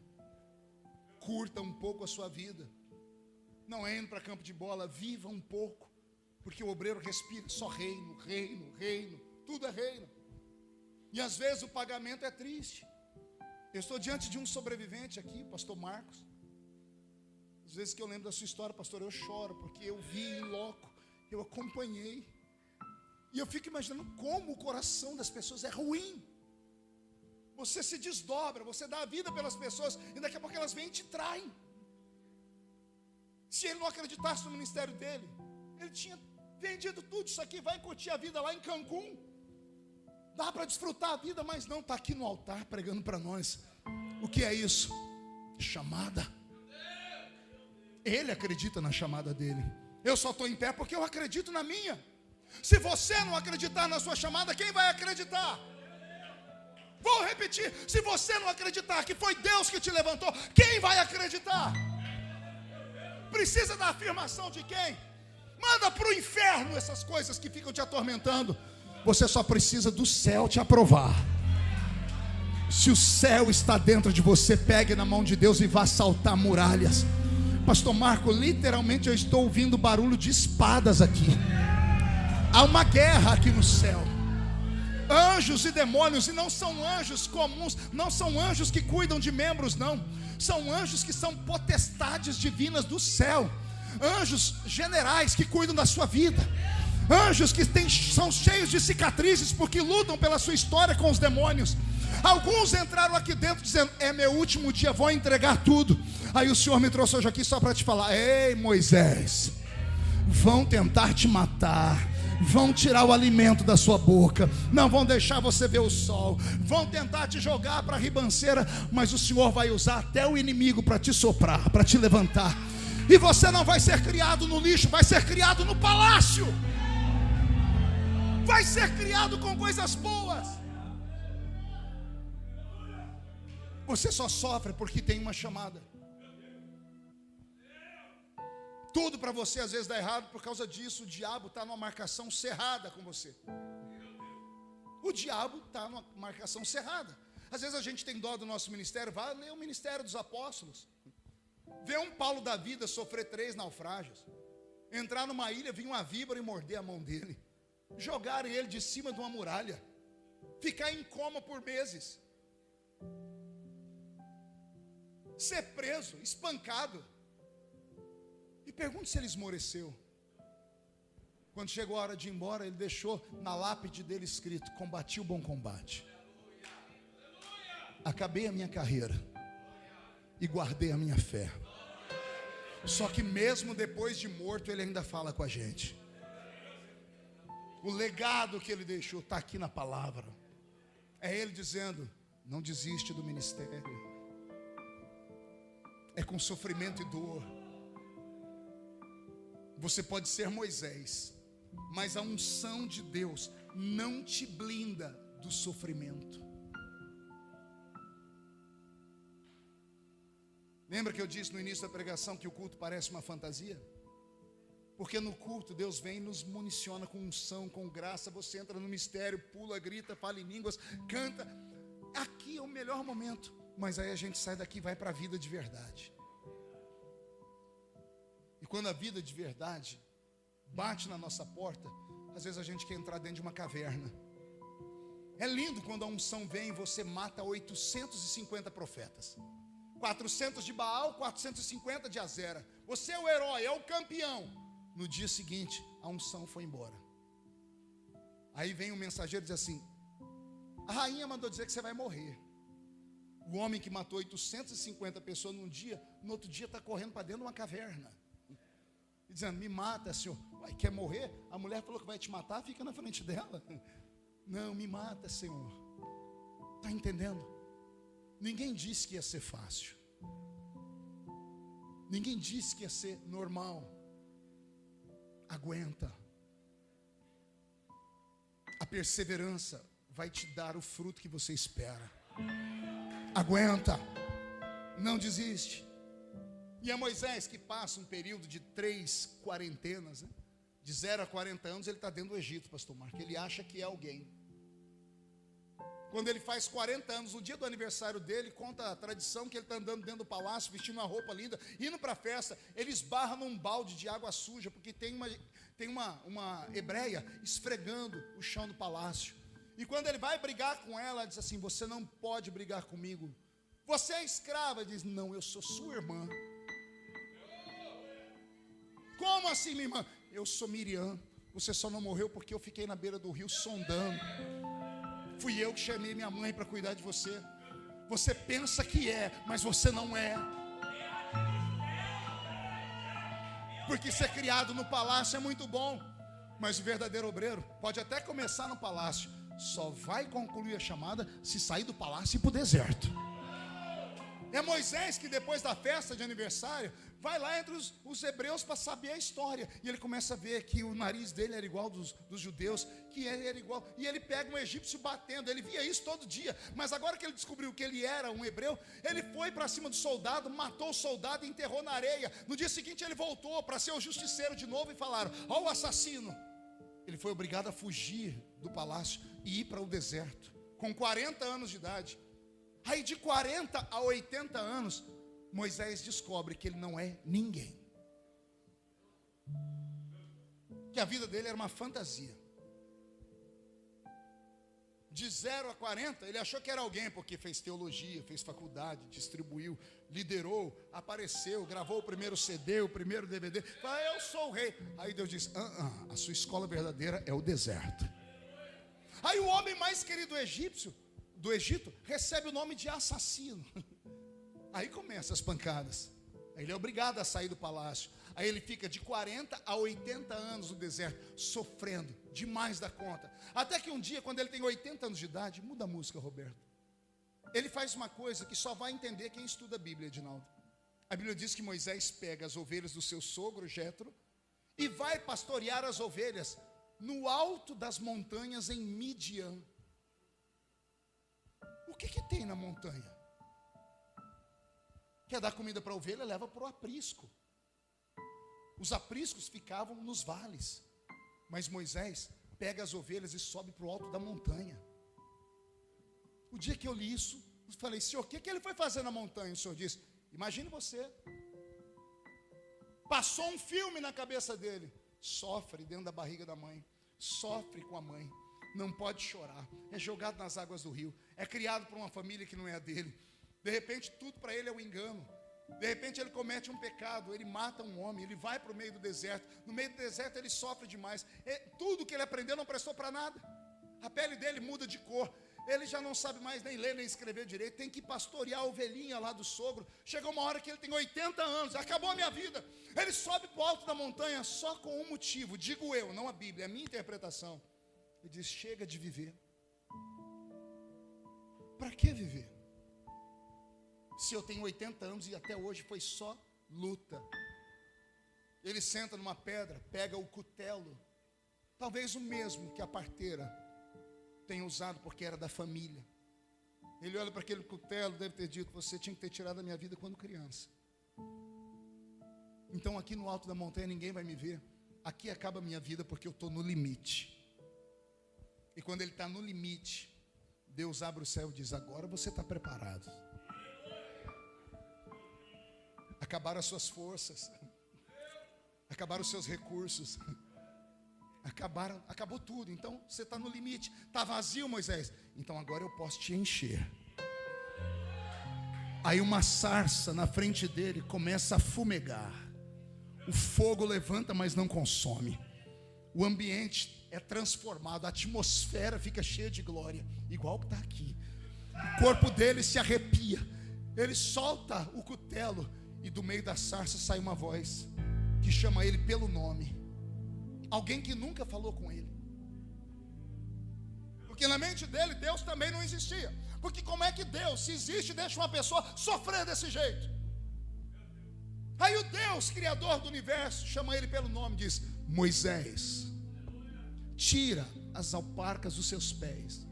Curta um pouco a sua vida. Não é indo para campo de bola, viva um pouco. Porque o obreiro respira só reino, reino, reino. Tudo é reino. E às vezes o pagamento é triste. Eu estou diante de um sobrevivente aqui, pastor Marcos. Às vezes que eu lembro da sua história, pastor, eu choro, porque eu vi em loco, eu acompanhei. E eu fico imaginando como o coração das pessoas é ruim. Você se desdobra, você dá a vida pelas pessoas, e daqui a pouco elas vêm e te traem. Se ele não acreditasse no ministério dele, ele tinha vendido tudo isso aqui, vai curtir a vida lá em Cancún. Dá para desfrutar a vida, mas não, está aqui no altar pregando para nós. O que é isso? Chamada. Ele acredita na chamada dele. Eu só estou em pé porque eu acredito na minha. Se você não acreditar na sua chamada, quem vai acreditar? Vou repetir, se você não acreditar que foi Deus que te levantou, quem vai acreditar? Precisa da afirmação de quem? Manda para o inferno essas coisas que ficam te atormentando. Você só precisa do céu te aprovar. Se o céu está dentro de você, pegue na mão de Deus e vá saltar muralhas. Pastor Marco, literalmente eu estou ouvindo barulho de espadas aqui. Há uma guerra aqui no céu. Anjos e demônios, e não são anjos comuns, não são anjos que cuidam de membros, não. São anjos que são potestades divinas do céu. Anjos generais que cuidam da sua vida. Anjos que são cheios de cicatrizes porque lutam pela sua história com os demônios. Alguns entraram aqui dentro dizendo, é meu último dia, vou entregar tudo. Aí o Senhor me trouxe hoje aqui só para te falar, ei Moisés, vão tentar te matar, vão tirar o alimento da sua boca, não vão deixar você ver o sol, vão tentar te jogar para a ribanceira, mas o Senhor vai usar até o inimigo para te soprar, para te levantar. E você não vai ser criado no lixo, vai ser criado no palácio. vai ser criado com coisas boas. Você só sofre porque tem uma chamada. Tudo para você às vezes dá errado por causa disso. O diabo está numa marcação cerrada com você. O diabo está numa marcação cerrada. Às vezes a gente tem dó do nosso ministério. Vai ler o ministério dos apóstolos. Vê um Paulo da vida sofrer 3 naufrágios. Entrar numa ilha, vir uma víbora e morder a mão dele. Jogarem ele de cima de uma muralha. Ficar em coma por meses. Ser preso, espancado. E pergunte se ele esmoreceu. Quando chegou a hora de ir embora, ele deixou na lápide dele escrito: combati o bom combate, acabei a minha carreira e guardei a minha fé. Só que mesmo depois de morto, ele ainda fala com a gente. O legado que ele deixou está aqui na palavra. É ele dizendo: não desiste do ministério. É com sofrimento e dor. Você pode ser Moisés, mas a unção de Deus não te blinda do sofrimento. Lembra que eu disse no início da pregação que o culto parece uma fantasia? Porque no culto Deus vem e nos municiona com unção, com graça. Você entra no mistério, pula, grita, fala em línguas, canta. Aqui é o melhor momento. Mas aí a gente sai daqui e vai para a vida de verdade. E quando a vida de verdade bate na nossa porta, às vezes a gente quer entrar dentro de uma caverna. É lindo quando a unção vem e você mata 850 profetas. 400 de Baal, 450 de Azera. Você é o herói, é o campeão. No dia seguinte, a unção foi embora. Aí vem um mensageiro e diz assim: a rainha mandou dizer que você vai morrer. O homem que matou 850 pessoas num dia, no outro dia está correndo para dentro de uma caverna. E dizendo: me mata, senhor. Uai, quer morrer? A mulher falou que vai te matar, fica na frente dela. Não, me mata, Senhor. Está entendendo? Ninguém disse que ia ser fácil. Ninguém disse que ia ser normal. Aguenta. A perseverança vai te dar o fruto que você espera. Aguenta. Não desiste. E é Moisés que passa um período de 3 quarentenas, né? De 0 a 40 anos ele está dentro do Egito, pastor Marco. Ele acha que é alguém. Quando ele faz 40 anos, no dia do aniversário dele, conta a tradição que ele está andando dentro do palácio, vestindo uma roupa linda, indo para a festa, ele esbarra num balde de água suja, porque tem uma hebreia esfregando o chão do palácio. E quando ele vai brigar com ela, ela diz assim: você não pode brigar comigo. Você é escrava. Ele diz: não, eu sou sua irmã. Como assim, minha irmã? Eu sou Miriam. Você só não morreu porque eu fiquei na beira do rio sondando. Fui eu que chamei minha mãe para cuidar de você. Você pensa que é, mas você não é. Porque ser criado no palácio é muito bom, mas o verdadeiro obreiro pode até começar no palácio, só vai concluir a chamada se sair do palácio e ir para o deserto. É Moisés que depois da festa de aniversário vai lá entre os hebreus para saber a história. E ele começa a ver que o nariz dele era igual dos judeus, que ele era igual. E ele pega um egípcio batendo. Ele via isso todo dia. Mas agora que ele descobriu que ele era um hebreu, ele foi para cima do soldado, matou o soldado e enterrou na areia. No dia seguinte ele voltou para ser o justiceiro de novo e falaram: ó, o assassino. Ele foi obrigado a fugir do palácio e ir para o deserto com 40 anos de idade. Aí de 40 a 80 anos, Moisés descobre que ele não é ninguém. Que a vida dele era uma fantasia. De 0 a 40, ele achou que era alguém, porque fez teologia, fez faculdade, distribuiu, liderou, apareceu, gravou o primeiro CD, o primeiro DVD. Falou: eu sou o rei. Aí Deus disse: a sua escola verdadeira é o deserto. Aí o homem mais querido do Egito recebe o nome de assassino. Aí começam as pancadas. Aí ele é obrigado a sair do palácio. Aí ele fica de 40 a 80 anos no deserto, sofrendo demais da conta. Até que um dia, quando ele tem 80 anos de idade, muda a música, Roberto. Ele faz uma coisa que só vai entender quem estuda a Bíblia, Edinaldo. A Bíblia diz que Moisés pega as ovelhas do seu sogro, Jetro, e vai pastorear as ovelhas no alto das montanhas em Midian. O que tem na montanha? Quer dar comida para a ovelha? Leva para o aprisco. Os apriscos ficavam nos vales. Mas Moisés pega as ovelhas e sobe para o alto da montanha. O dia que eu li isso, eu falei: Senhor, o que ele foi fazer na montanha? O Senhor disse: imagine você. Passou um filme na cabeça dele. Sofre dentro da barriga da mãe. Sofre com a mãe. Não pode chorar. É jogado nas águas do rio. É criado por uma família que não é a dele. De repente tudo para ele é um engano. De repente ele comete um pecado. Ele mata um homem. Ele vai para o meio do deserto. No meio do deserto ele sofre demais. Tudo que ele aprendeu não prestou para nada. A pele dele muda de cor. Ele já não sabe mais nem ler nem escrever direito. Tem que pastorear a ovelhinha lá do sogro. Chegou uma hora que ele tem 80 anos. Acabou a minha vida. Ele sobe para o alto da montanha só com um motivo. Digo eu, não a Bíblia, é a minha interpretação. Ele diz: chega de viver. Para que viver? Se eu tenho 80 anos e até hoje foi só luta. Ele senta numa pedra, pega o cutelo, talvez o mesmo que a parteira tenha usado porque era da família. Ele olha para aquele cutelo, deve ter dito: você tinha que ter tirado a minha vida quando criança. Então aqui no alto da montanha ninguém vai me ver. Aqui acaba a minha vida porque eu estou no limite. E quando ele está no limite, Deus abre o céu e diz: agora você está preparado. Acabaram as suas forças. Acabaram os seus recursos. Acabou tudo. Então você está no limite. Está vazio, Moisés. Então agora eu posso te encher. Aí uma sarça na frente dele começa a fumegar. O fogo levanta, mas não consome. O ambiente é transformado. A atmosfera fica cheia de glória, igual que está aqui. O corpo dele se arrepia. Ele solta o cutelo e do meio da sarça sai uma voz que chama ele pelo nome. Alguém que nunca falou com ele. Porque na mente dele Deus também não existia. Porque como é que Deus, se existe, deixa uma pessoa sofrer desse jeito? Aí o Deus, criador do universo, chama ele pelo nome e diz: Moisés, tira as alparcas dos seus pés,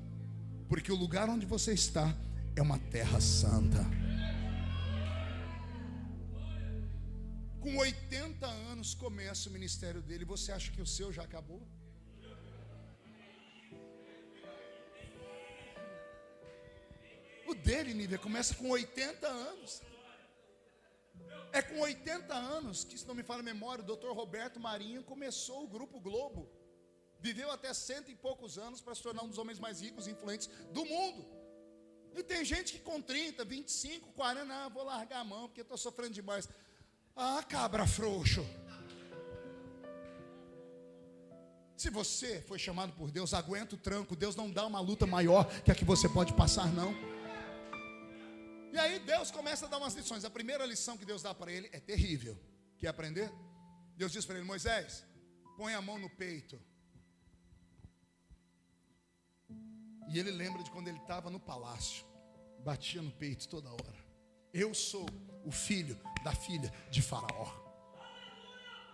porque o lugar onde você está é uma terra santa. Com 80 anos começa o ministério dele. Você acha que o seu já acabou? O dele, Nívia, começa com 80 anos. É com 80 anos que, se não me falha a memória, o Dr. Roberto Marinho começou o Grupo Globo. Viveu até 100 e poucos anos para se tornar um dos homens mais ricos e influentes do mundo. E tem gente que com 30, 25, 40, vou largar a mão porque estou sofrendo demais. Ah, cabra frouxo. Se você foi chamado por Deus, aguenta o tranco. Deus não dá uma luta maior que a que você pode passar, não. E aí Deus começa a dar umas lições. A primeira lição que Deus dá para ele é terrível. Quer aprender? Deus diz para ele: Moisés, põe a mão no peito. E ele lembra de quando ele estava no palácio. Batia no peito toda hora. Eu sou o filho da filha de Faraó.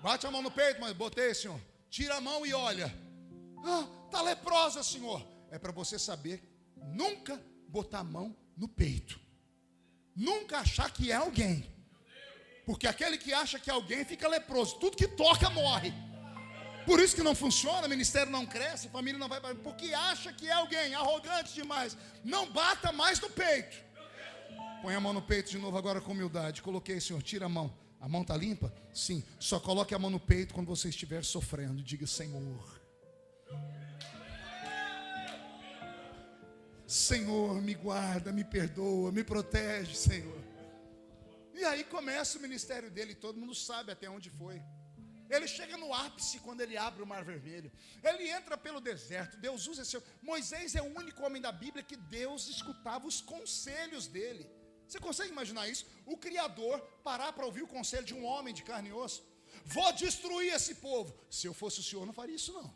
Bate a mão no peito, mas botei, senhor. Tira a mão e olha. Ah, está leprosa, senhor. É para você saber nunca botar a mão no peito. Nunca achar que é alguém. Porque aquele que acha que é alguém fica leproso. Tudo que toca morre. Por isso que não funciona, ministério não cresce, família não vai para... Porque acha que é alguém, arrogante demais. Não bata mais no peito. Põe a mão no peito de novo agora com humildade. Coloquei, senhor, tira a mão. A mão está limpa? Sim. Só coloque a mão no peito quando você estiver sofrendo. Diga: Senhor. Senhor, me guarda, me perdoa, me protege, Senhor. E aí começa o ministério dele. Todo mundo sabe até onde foi. Ele chega no ápice quando ele abre o Mar Vermelho. Ele entra pelo deserto. Deus usa esse... Moisés é o único homem da Bíblia que Deus escutava os conselhos dele. Você consegue imaginar isso? O Criador parar para ouvir o conselho de um homem de carne e osso. Vou destruir esse povo. Se eu fosse o senhor, não faria isso não.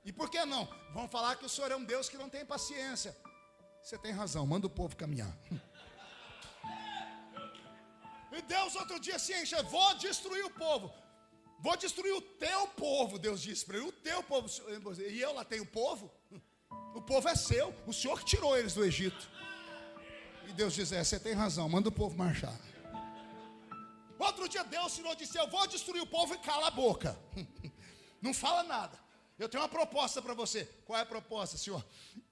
E por que não? Vão falar que o senhor é um Deus que não tem paciência. Você tem razão, manda o povo caminhar. E Deus outro dia se enche: vou destruir o povo. Vou destruir o teu povo, Deus disse para ele, o teu povo. E eu lá tenho povo? O povo é seu, o Senhor que tirou eles do Egito. E Deus diz, você tem razão, manda o povo marchar. Outro dia Deus tirou e disse, eu vou destruir o povo e cala a boca. Não fala nada. Eu tenho uma proposta para você. Qual é a proposta, Senhor?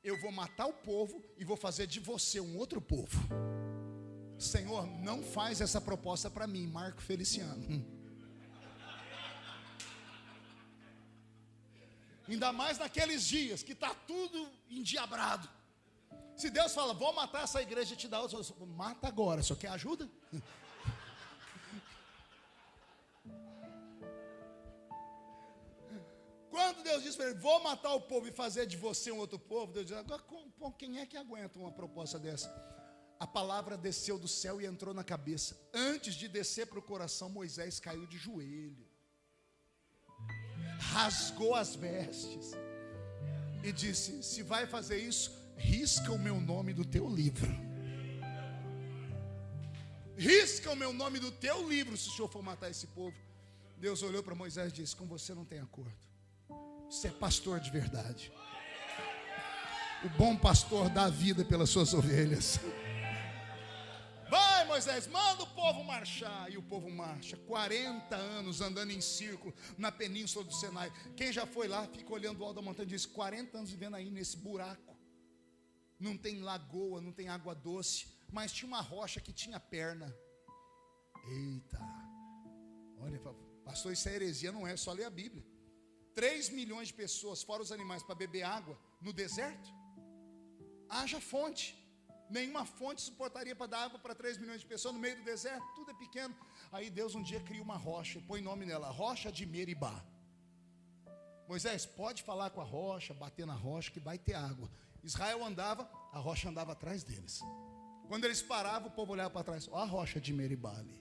Eu vou matar o povo e vou fazer de você um outro povo. Senhor, não faz essa proposta para mim, Marco Feliciano. Ainda mais naqueles dias que está tudo endiabrado. Se Deus fala, vou matar essa igreja e te dar outra, mata agora, só quer ajuda? Quando Deus diz para ele, vou matar o povo e fazer de você um outro povo, Deus diz, agora quem é que aguenta uma proposta dessa? A palavra desceu do céu e entrou na cabeça. Antes de descer para o coração, Moisés caiu de joelho, rasgou as vestes e disse, se vai fazer isso, risca o meu nome do teu livro. Risca o meu nome do teu livro, se o Senhor for matar esse povo. Deus olhou para Moisés e disse, com você não tem acordo. Você é pastor de verdade. O bom pastor dá a vida pelas suas ovelhas. Vai, Moisés, manda o povo marchar. E o povo marcha 40 anos andando em círculo na península do Sinai. Quem já foi lá, fica olhando o alto da montanha e diz, 40 anos vivendo aí nesse buraco. Não tem lagoa, não tem água doce, mas tinha uma rocha que tinha perna. Eita. Olha, pastor, isso é heresia, não é, só ler a Bíblia. 3 milhões de pessoas, fora os animais, para beber água no deserto. Haja fonte. Nenhuma fonte suportaria para dar água para 3 milhões de pessoas no meio do deserto, tudo é pequeno. Aí Deus um dia cria uma rocha, põe nome nela, rocha de Meribá. Moisés, pode falar com a rocha, bater na rocha que vai ter água. Israel andava, a rocha andava atrás deles. Quando eles paravam, o povo olhava para trás, ó a rocha de Meribá ali.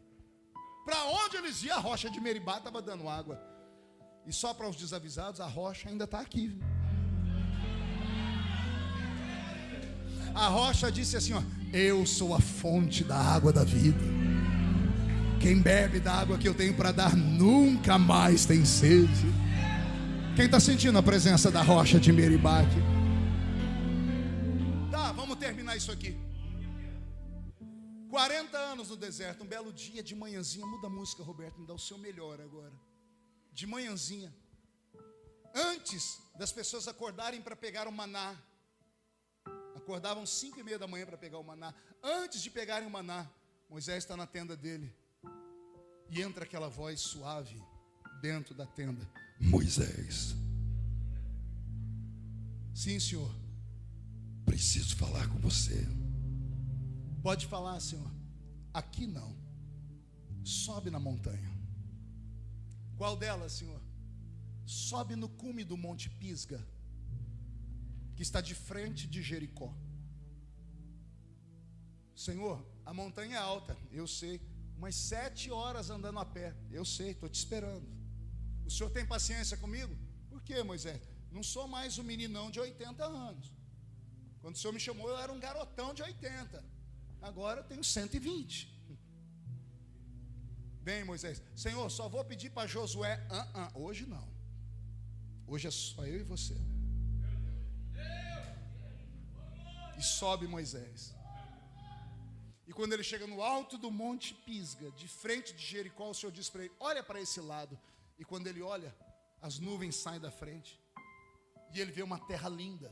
Para onde eles iam, a rocha de Meribá estava dando água. E só para os desavisados, a rocha ainda está aqui. A rocha disse assim, ó, eu sou a fonte da água da vida. Quem bebe da água que eu tenho para dar nunca mais tem sede. Quem está sentindo a presença da rocha de Meribá aqui? Tá, vamos terminar isso aqui. 40 anos no deserto, um belo dia de manhãzinha. Muda a música, Roberto, me dá o seu melhor agora. De manhãzinha, antes das pessoas acordarem para pegar o maná, acordavam 5:30 da manhã para pegar o maná. Antes de pegarem o maná, Moisés está na tenda dele e entra aquela voz suave dentro da tenda, Moisés. Sim, senhor, preciso falar com você. Pode falar, senhor. Aqui não, sobe na montanha. Qual delas, Senhor? Sobe no cume do Monte Pisga, que está de frente de Jericó. Senhor, a montanha é alta, eu sei. Umas 7 horas andando a pé, eu sei, estou te esperando. O Senhor tem paciência comigo? Por quê, Moisés? Não sou mais um meninão de 80 anos. Quando o Senhor me chamou, eu era um garotão de 80. Agora eu tenho 120. Bem, Moisés, Senhor, só vou pedir para Josué. Hoje não. Hoje é só eu e você. E sobe Moisés. E quando ele chega no alto do Monte Pisga, de frente de Jericó, o Senhor diz para ele, olha para esse lado. E quando ele olha, as nuvens saem da frente. E ele vê uma terra linda.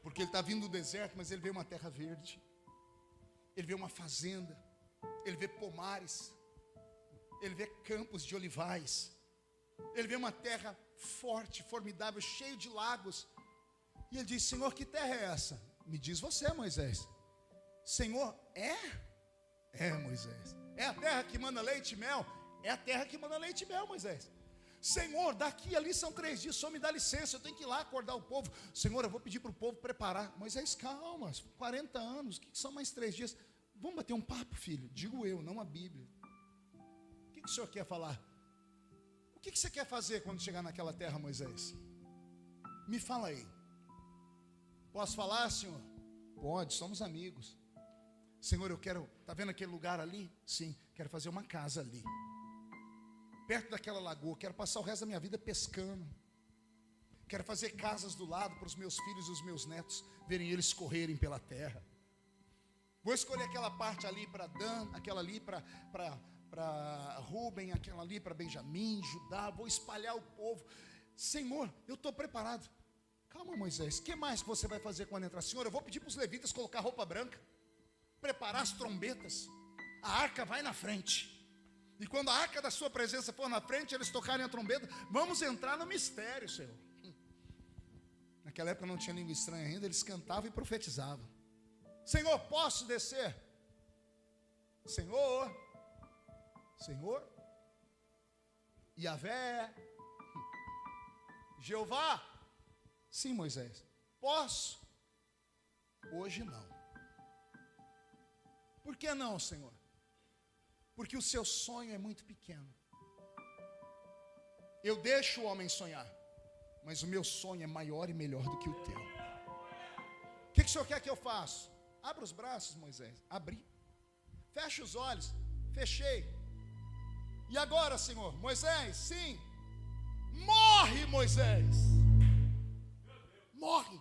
Porque ele está vindo do deserto, mas ele vê uma terra verde. Ele vê uma fazenda. Ele vê pomares, ele vê campos de olivais, ele vê uma terra forte, formidável, cheio de lagos. E ele diz, Senhor, que terra é essa? Me diz você, Moisés. Senhor, é Moisés, é a terra que manda leite e mel? É a terra que manda leite e mel, Moisés. Senhor, daqui ali são 3 dias, só me dá licença, eu tenho que ir lá acordar o povo. Senhor, eu vou pedir para o povo preparar. Moisés, calma, 40 anos, o que são mais 3 dias? Vamos bater um papo, filho. Digo eu, não a Bíblia. O que o senhor quer falar? O que você quer fazer quando chegar naquela terra, Moisés? Me fala aí. Posso falar, senhor? Pode, somos amigos. Senhor, eu quero, está vendo aquele lugar ali? Sim, quero fazer uma casa ali. perto daquela lagoa, quero passar o resto da minha vida pescando. Quero fazer casas do lado para os meus filhos e os meus netos verem eles correrem pela terra. Vou escolher aquela parte ali para Dan, aquela ali para Rubem, aquela ali para Benjamim, Judá. Vou espalhar o povo. Senhor, eu estou preparado. Calma, Moisés, o que mais que você vai fazer quando entrar? Senhor, eu vou pedir para os levitas colocar roupa branca, preparar as trombetas. A arca vai na frente. E quando a arca da sua presença for na frente, eles tocarem a trombeta, vamos entrar no mistério, Senhor. Naquela época não tinha língua estranha ainda, eles cantavam e profetizavam. Senhor, posso descer? Senhor, Yahvé, Jeová. Sim, Moisés, posso? Hoje não. Por que não, Senhor? Porque o seu sonho é muito pequeno. Eu deixo o homem sonhar, mas o meu sonho é maior e melhor do que o teu. O que o Senhor quer que eu faça? Abra os braços, Moisés. Abri. Fecha os olhos. Fechei. E agora, Senhor? Moisés, sim. Morre, Moisés. Morre.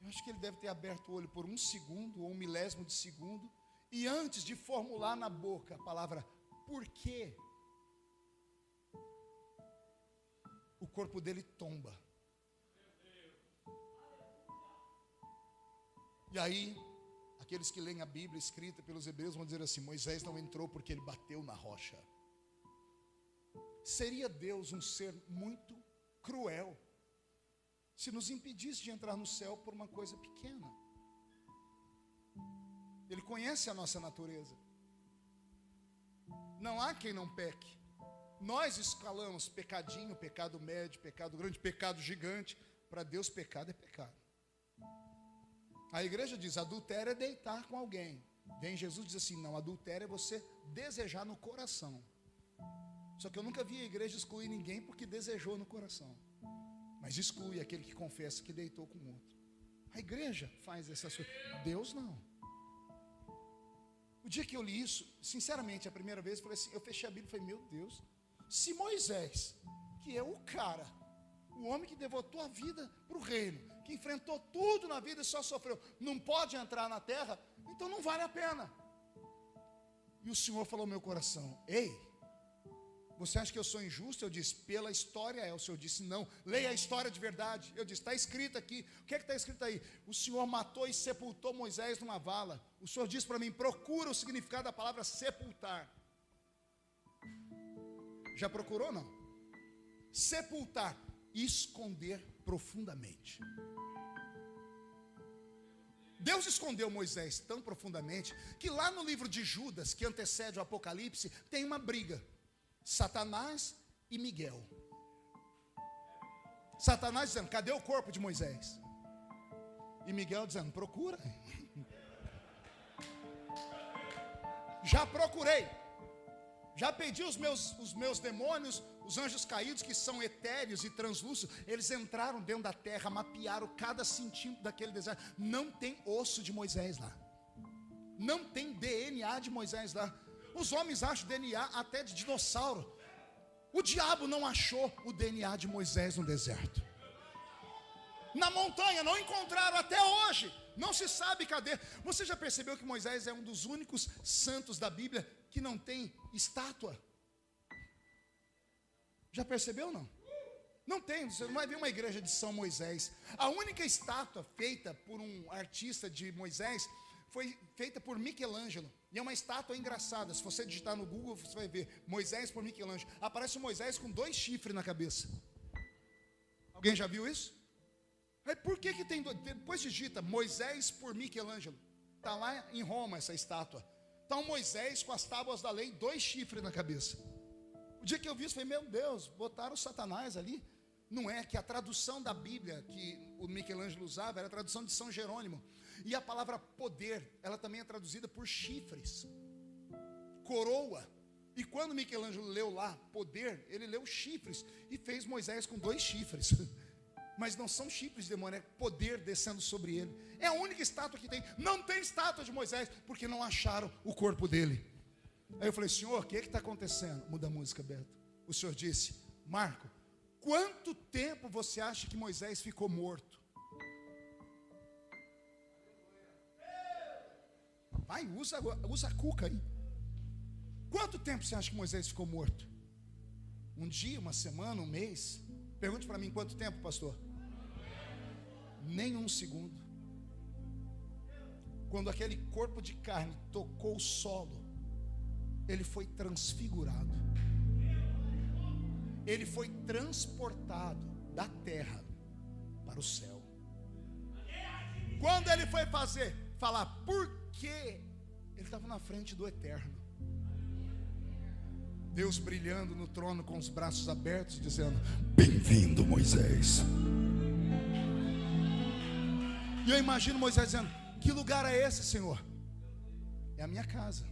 Eu acho que ele deve ter aberto o olho por 1 segundo ou 1 milésimo de segundo. E antes de formular na boca a palavra por quê, o corpo dele tomba. E aí, aqueles que leem a Bíblia escrita pelos hebreus vão dizer assim: Moisés não entrou porque ele bateu na rocha. Seria Deus um ser muito cruel se nos impedisse de entrar no céu por uma coisa pequena. Ele conhece a nossa natureza. Não há quem não peque. Nós escalamos pecadinho, pecado médio, pecado grande, pecado gigante. Para Deus, pecado é pecado. A igreja diz: adultério é deitar com alguém. Vem Jesus e diz assim: não, adultério é você desejar no coração. Só que eu nunca vi a igreja excluir ninguém porque desejou no coração, mas exclui aquele que confessa que deitou com outro. A igreja faz essas coisas, Deus não. O dia que eu li isso, sinceramente, a primeira vez, eu falei assim, eu fechei a Bíblia e falei: meu Deus, se Moisés, que é o cara, o homem que devotou a vida para o reino, que enfrentou tudo na vida e só sofreu, não pode entrar na terra, então não vale a pena. E o Senhor falou no meu coração: ei, você acha que eu sou injusto? Eu disse: pela história é. O Senhor disse: não, leia a história de verdade. Eu disse: está escrito aqui. O que é que está escrito aí? O Senhor matou e sepultou Moisés numa vala. O Senhor disse para mim: procura o significado da palavra sepultar. Já procurou, não? Sepultar, esconder profundamente. Deus escondeu Moisés tão profundamente que lá no livro de Judas, que antecede o Apocalipse, tem uma briga: Satanás e Miguel. Satanás dizendo: cadê o corpo de Moisés? E Miguel dizendo: procura. Já procurei. Já pedi os meus demônios, os anjos caídos, que são etéreos e translúcidos, eles entraram dentro da terra, mapearam cada centímetro daquele deserto. Não tem osso de Moisés lá. Não tem DNA de Moisés lá. Os homens acham DNA até de dinossauro. O diabo não achou o DNA de Moisés no deserto. Na montanha não encontraram até hoje. Não se sabe cadê. Você já percebeu que Moisés é um dos únicos santos da Bíblia que não tem estátua? Já percebeu ou não? Não tem, você não vai ver uma igreja de São Moisés. A única estátua feita por um artista de Moisés foi feita por Michelangelo. E é uma estátua engraçada. Se você digitar no Google, você vai ver Moisés por Michelangelo. Aparece o Moisés com 2 chifres na cabeça. Alguém já viu isso? Aí por que tem dois? Depois digita Moisés por Michelangelo. Está lá em Roma essa estátua. Está um Moisés com as tábuas da lei, 2 chifres na cabeça. O dia que eu vi isso, eu falei: meu Deus, botaram o Satanás ali. Não é que a tradução da Bíblia que o Michelangelo usava era a tradução de São Jerônimo. E a palavra poder, ela também é traduzida por chifres, coroa. E quando Michelangelo leu lá poder, ele leu chifres e fez Moisés com 2 chifres. Mas não são chifres de demônio, é poder descendo sobre ele. É a única estátua que tem. Não tem estátua de Moisés, porque não acharam o corpo dele. Aí eu falei: Senhor, o que está acontecendo? Muda a música, Beto. O Senhor disse: Marco, quanto tempo você acha que Moisés ficou morto? Vai, usa a cuca aí. Quanto tempo você acha que Moisés ficou morto? Um dia, uma semana, um mês? Pergunte para mim, quanto tempo, pastor? Nem um segundo. Quando aquele corpo de carne tocou o solo, ele foi transfigurado. Ele foi transportado da terra para o céu. Quando ele foi falar por quê, ele estava na frente do Eterno. Deus brilhando no trono com os braços abertos, dizendo: bem-vindo, Moisés. E eu imagino Moisés dizendo: que lugar é esse, Senhor? É a minha casa.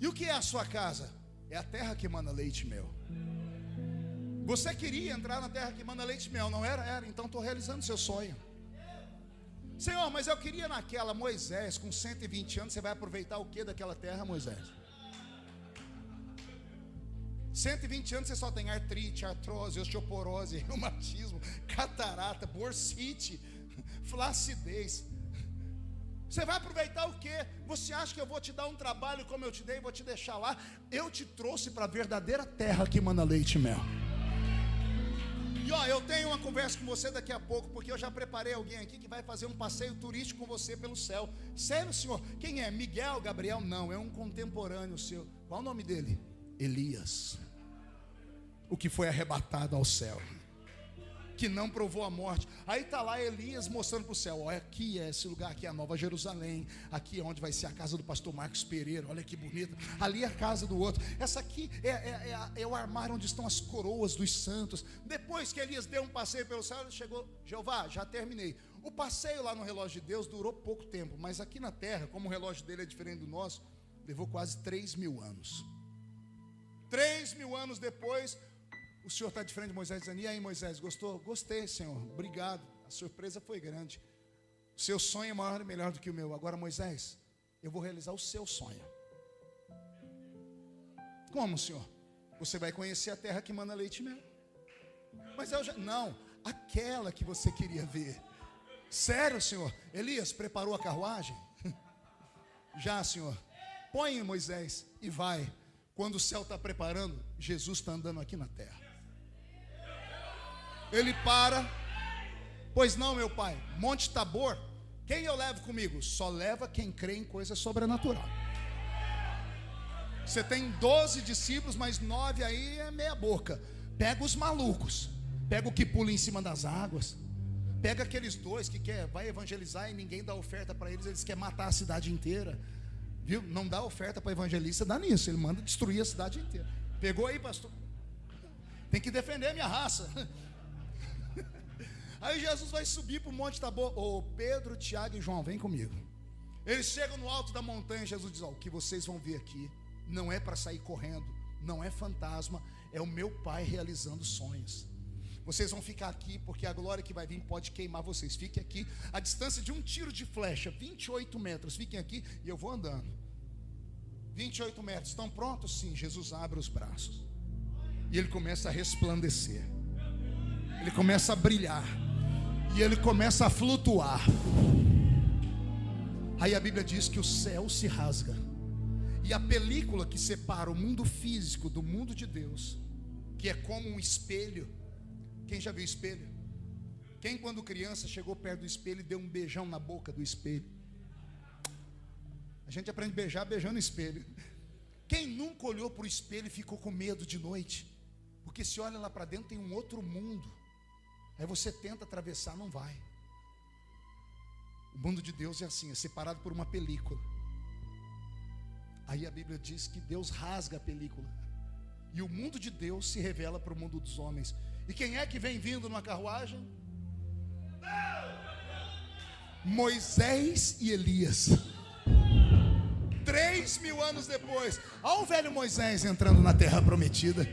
E o que é a sua casa? É a terra que emana leite e mel. Você queria entrar na terra que emana leite e mel, não era? Era, então estou realizando seu sonho. Senhor, mas eu queria naquela. Moisés, com 120 anos, você vai aproveitar o que daquela terra, Moisés? 120 anos você só tem artrite, artrose, osteoporose, reumatismo, catarata, bursite, flacidez. Você vai aproveitar o quê? Você acha que eu vou te dar um trabalho como eu te dei, vou te deixar lá? Eu te trouxe para a verdadeira terra que emana leite e mel. E ó, eu tenho uma conversa com você daqui a pouco, porque eu já preparei alguém aqui que vai fazer um passeio turístico com você pelo céu. Sério, senhor? Quem é? Miguel, Gabriel? Não, é um contemporâneo seu. Qual o nome dele? Elias, o que foi arrebatado ao céu, que não provou a morte. Aí está lá Elias mostrando para o céu: olha, aqui é esse lugar, aqui é a Nova Jerusalém, aqui é onde vai ser a casa do pastor Marcos Pereira, olha que bonita. Ali é a casa do outro, essa aqui é o armário onde estão as coroas dos santos. Depois que Elias deu um passeio pelo céu, ele chegou: Jeová, já terminei. O passeio lá no relógio de Deus durou pouco tempo, mas aqui na terra, como o relógio dele é diferente do nosso, levou quase 3.000 anos. 3.000 anos depois, o Senhor está de frente de Moisés, dizendo: e aí, Moisés, gostou? Gostei, Senhor, obrigado. A surpresa foi grande. O seu sonho é maior e melhor do que o meu. Agora, Moisés, eu vou realizar o seu sonho. Como, Senhor? Você vai conhecer a terra que emana leite e mel. Mas eu já... Não, aquela que você queria ver. Sério, Senhor? Elias, preparou a carruagem? Já, Senhor. Põe em Moisés e vai. Quando o céu está preparando, Jesus está andando aqui na terra. Ele para: pois não, meu pai, Monte Tabor, quem eu levo comigo? Só leva quem crê em coisa sobrenatural. Você tem 12 discípulos, mas 9 aí é meia boca. Pega os malucos, pega o que pula em cima das águas, pega aqueles 2 que vai evangelizar e ninguém dá oferta para eles querem matar a cidade inteira. Viu? Não dá oferta para evangelista, dá nisso, ele manda destruir a cidade inteira. Pegou aí, pastor? Tem que defender a minha raça. Aí Jesus vai subir para o Monte Tabor. Ô, Pedro, Tiago e João, vem comigo. Eles chegam no alto da montanha. Jesus diz: ó, o que vocês vão ver aqui não é para sair correndo, não é fantasma, é o meu Pai realizando sonhos. Vocês vão ficar aqui porque a glória que vai vir pode queimar vocês. Fiquem aqui, a distância de um tiro de flecha, 28 metros. Fiquem aqui e eu vou andando. 28 metros, estão prontos? Sim. Jesus abre os braços e ele começa a resplandecer. Ele começa a brilhar e ele começa a flutuar. Aí a Bíblia diz que o céu se rasga e a película que separa o mundo físico do mundo de Deus, que é como um espelho. Quem já viu espelho? Quem quando criança chegou perto do espelho e deu um beijão na boca do espelho? A gente aprende a beijar beijando o espelho. Quem nunca olhou para o espelho e ficou com medo de noite? Porque se olha lá para dentro tem um outro mundo. Aí você tenta atravessar, não vai. O mundo de Deus é assim, é separado por uma película. Aí a Bíblia diz que Deus rasga a película e o mundo de Deus se revela para o mundo dos homens. E quem é que vem vindo numa carruagem? Moisés e Elias. 3.000 anos depois, olha o velho Moisés entrando na terra prometida.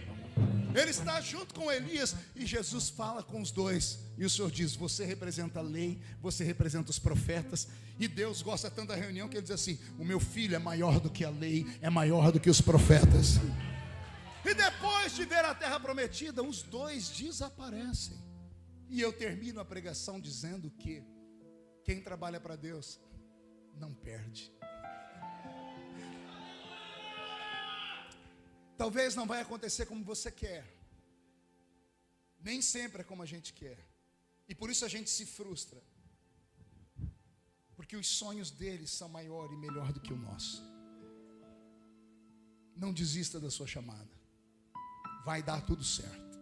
Ele está junto com Elias e Jesus fala com os dois. E o Senhor diz: você representa a lei, você representa os profetas. E Deus gosta tanto da reunião que ele diz assim: o meu filho é maior do que a lei, é maior do que os profetas. E depois de ver a terra prometida, os dois desaparecem. E eu termino a pregação dizendo que quem trabalha para Deus não perde. Talvez não vai acontecer como você quer. Nem sempre é como a gente quer. E por isso a gente se frustra. Porque os sonhos deles são maior e melhor do que o nosso. Não desista da sua chamada. Vai dar tudo certo.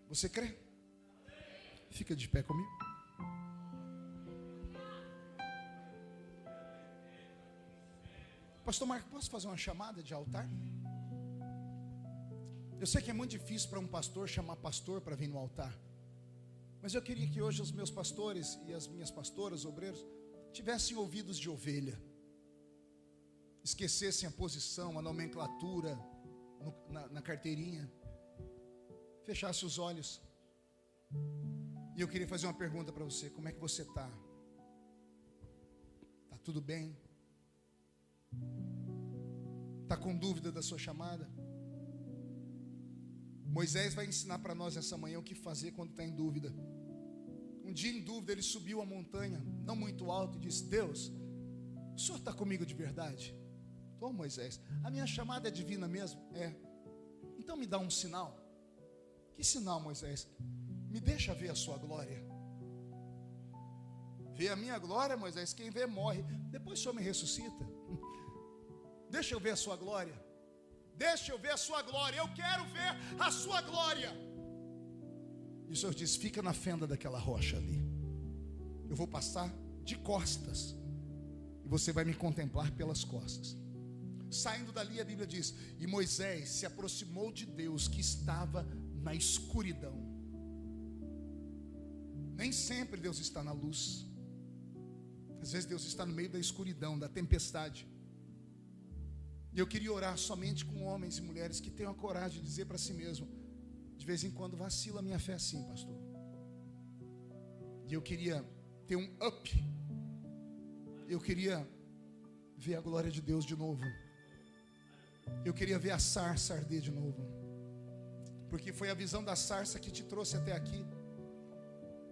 Você crê? Fica de pé comigo. Pastor Marco, posso fazer uma chamada de altar? Eu sei que é muito difícil para um pastor chamar pastor para vir no altar, mas eu queria que hoje os meus pastores e as minhas pastoras, obreiros, tivessem ouvidos de ovelha, esquecessem a posição, a nomenclatura na carteirinha, fechasse os olhos. E eu queria fazer uma pergunta para você: como é que você está? Está tudo bem? Está com dúvida da sua chamada? Moisés vai ensinar para nós essa manhã o que fazer quando está em dúvida. Um dia em dúvida ele subiu a montanha, não muito alto, e disse: Deus, o Senhor está comigo de verdade? Estou, Moisés. A minha chamada é divina mesmo? É. Então me dá um sinal. Que sinal, Moisés? Me deixa ver a sua glória. Ver a minha glória, Moisés? Quem vê morre. Depois o Senhor me ressuscita. Deixa eu ver a sua glória. Deixa eu ver a sua glória. Eu quero ver a sua glória. E o Senhor diz: fica na fenda daquela rocha ali. Eu vou passar de costas e você vai me contemplar pelas costas. Saindo dali, a Bíblia diz: e Moisés se aproximou de Deus que estava na escuridão. Nem sempre Deus está na luz. Às vezes Deus está no meio da escuridão, da tempestade. E eu queria orar somente com homens e mulheres que tenham a coragem de dizer para si mesmo: de vez em quando vacila a minha fé sim, pastor. E eu queria ter um up. Eu queria ver a glória de Deus de novo. Eu queria ver a sarça arder de novo. Porque foi a visão da sarça que te trouxe até aqui.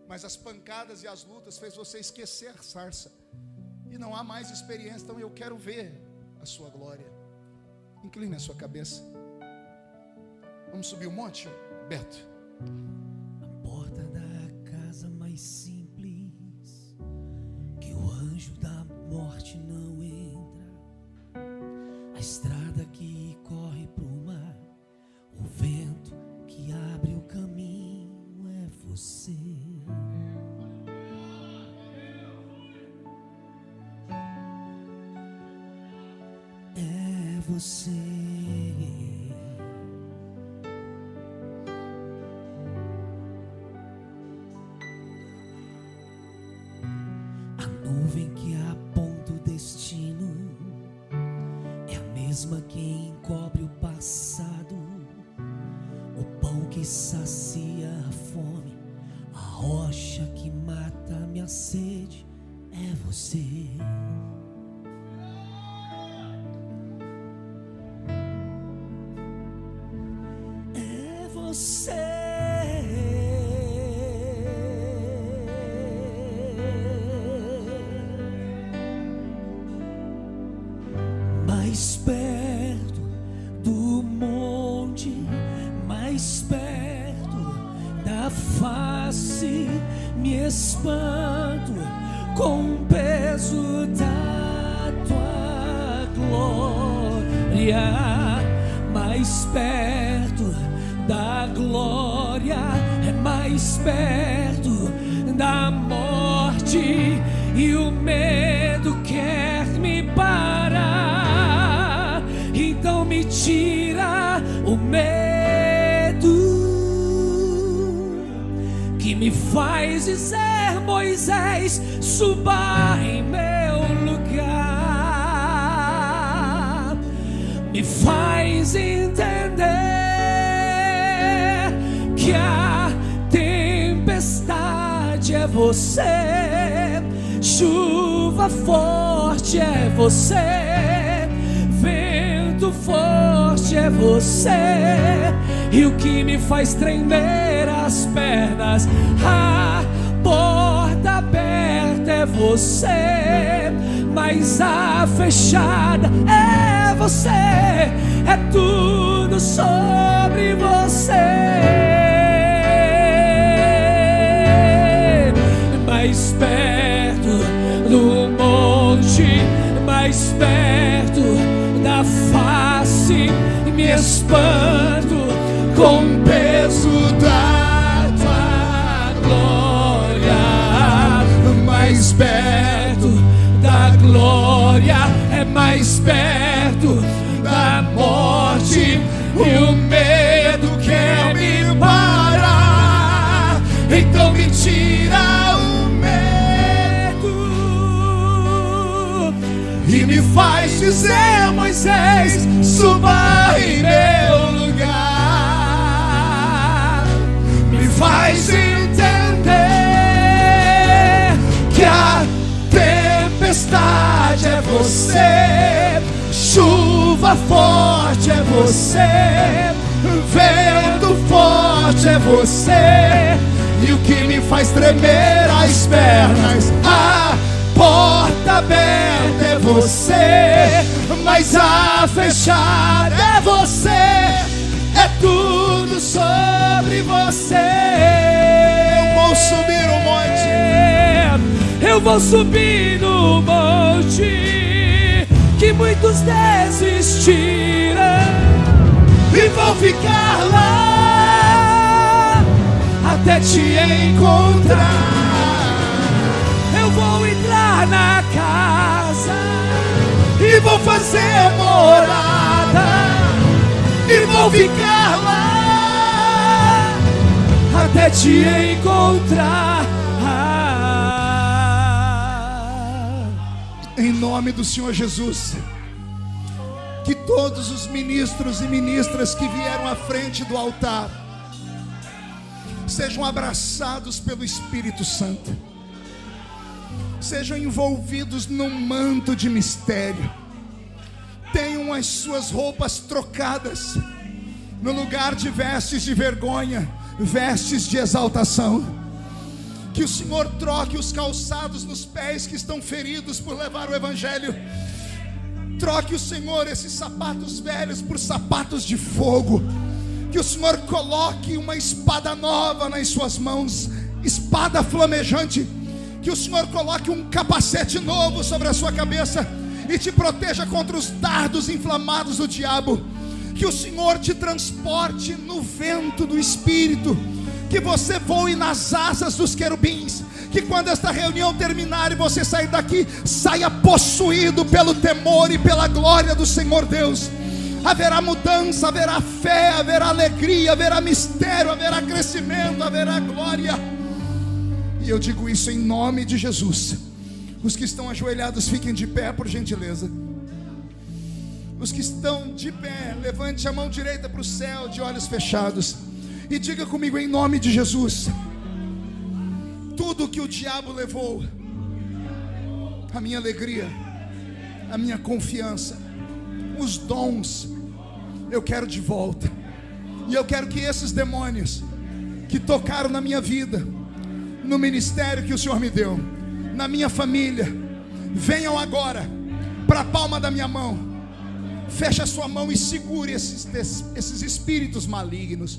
Mas as pancadas e as lutas fez você esquecer a sarça. E não há mais experiência. Então eu quero ver a sua glória. Incline a sua cabeça. Vamos subir o monte, Beto? A porta da casa mais simples, que o anjo da morte não entra. A estrada que corre pro mar, o vento que abre o caminho é você. É você. A nuvem que aponta o destino é a mesma que encobre o passado. O pão que sacia a fome, a rocha que mata a minha sede, é você. Você, mais perto do monte, mais perto da face, me espanto com o peso da tua glória, mais perto da glória, é mais perto da morte, e o medo quer me parar. Então me tira o medo que me faz dizer: Moisés, suba em meu lugar. Me faz entender que a tempestade é você, chuva forte é você, vento forte é você, e o que me faz tremer as pernas, a porta aberta é você, mas a fechada é você, é tudo sobre você. Mais perto do monte, mais perto da face, me espanto com o peso da tua glória. Mais perto da glória, é mais perto da morte, e o medo quer me parar, então me tira o medo e me faz dizer: Moisés, suba em meu lugar. Me faz entender que a tempestade é você, chuva forte é você, vento forte é você, e o que me faz tremer as pernas, a porta aberta é você, mas a fechada é você, é tudo sobre você. Eu vou subir o monte, eu vou subir no monte que muitos desistiram, e vou ficar lá até te encontrar. Eu vou entrar na casa e vou fazer morada, e vou ficar lá até te encontrar. Em nome do Senhor Jesus, que todos os ministros e ministras que vieram à frente do altar sejam abraçados pelo Espírito Santo, sejam envolvidos num manto de mistério, tenham as suas roupas trocadas, no lugar de vestes de vergonha, vestes de exaltação. Que o Senhor troque os calçados nos pés que estão feridos por levar o Evangelho. Troque o Senhor esses sapatos velhos por sapatos de fogo. Que o Senhor coloque uma espada nova nas suas mãos, espada flamejante. Que o Senhor coloque um capacete novo sobre a sua cabeça e te proteja contra os dardos inflamados do diabo. Que o Senhor te transporte no vento do Espírito, que você voe nas asas dos querubins, que quando esta reunião terminar e você sair daqui, saia possuído pelo temor e pela glória do Senhor Deus. Haverá mudança, haverá fé, haverá alegria, haverá mistério, haverá crescimento, haverá glória. E eu digo isso em nome de Jesus. Os que estão ajoelhados, fiquem de pé, por gentileza. Os que estão de pé, levante a mão direita para o céu, de olhos fechados, e diga comigo em nome de Jesus: tudo que o diabo levou, a minha alegria, a minha confiança, os dons, eu quero de volta. E eu quero que esses demônios que tocaram na minha vida, no ministério que o Senhor me deu, na minha família, venham agora para a palma da minha mão. Feche a sua mão e segure esses espíritos malignos.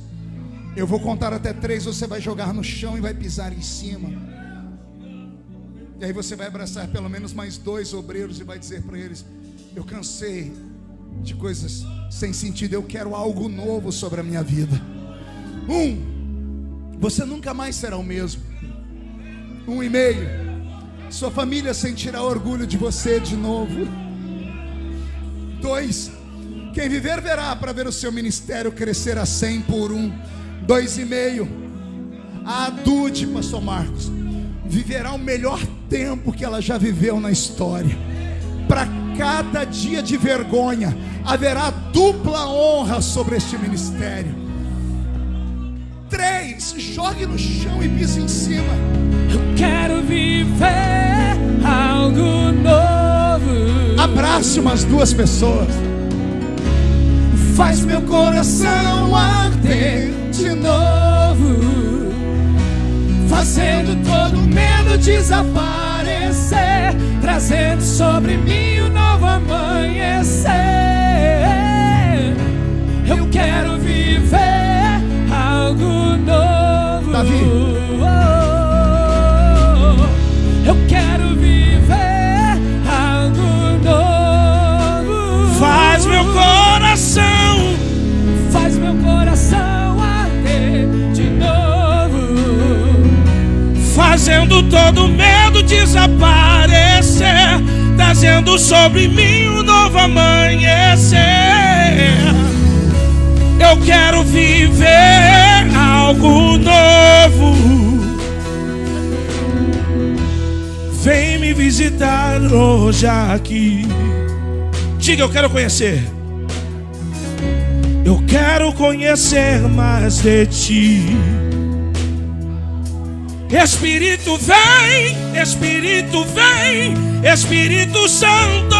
Eu vou contar até 3, você vai jogar no chão e vai pisar em cima. E aí você vai abraçar pelo menos mais 2 obreiros e vai dizer para eles: eu cansei de coisas sem sentido, eu quero algo novo sobre a minha vida. 1, você nunca mais será o mesmo. 1,5, sua família sentirá orgulho de você de novo. 2, quem viver verá para ver o seu ministério crescer a 100 por 1. 2,5, a Dude, pastor Marcos, viverá o melhor tempo que ela já viveu na história. Para cada dia de vergonha haverá dupla honra sobre este ministério. 3, jogue no chão e pise em cima. Eu quero viver algo novo. Abrace umas 2 pessoas. Faz meu coração arder de novo, fazendo todo medo desaparecer, trazendo sobre mim um novo amanhecer. Eu quero viver algo novo. Davi. Eu quero viver algo novo. Faz meu coração arder de novo, fazendo todo medo desaparecer, trazendo sobre mim um novo amanhecer. Eu quero viver algo novo. Vem me visitar hoje aqui. Diga, eu quero conhecer. Eu quero conhecer mais de ti. Espírito vem, Espírito vem, Espírito Santo.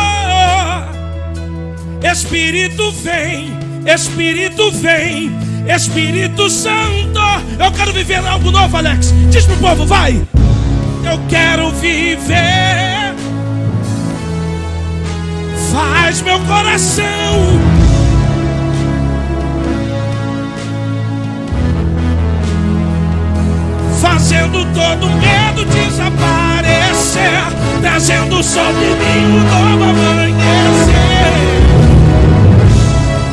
Espírito vem, Espírito vem, Espírito Santo. Eu quero viver algo novo, Alex. Diz pro povo, vai. Eu quero viver. Faz meu coração fazendo todo medo desaparecer, trazendo sobre mim um novo amanhecer.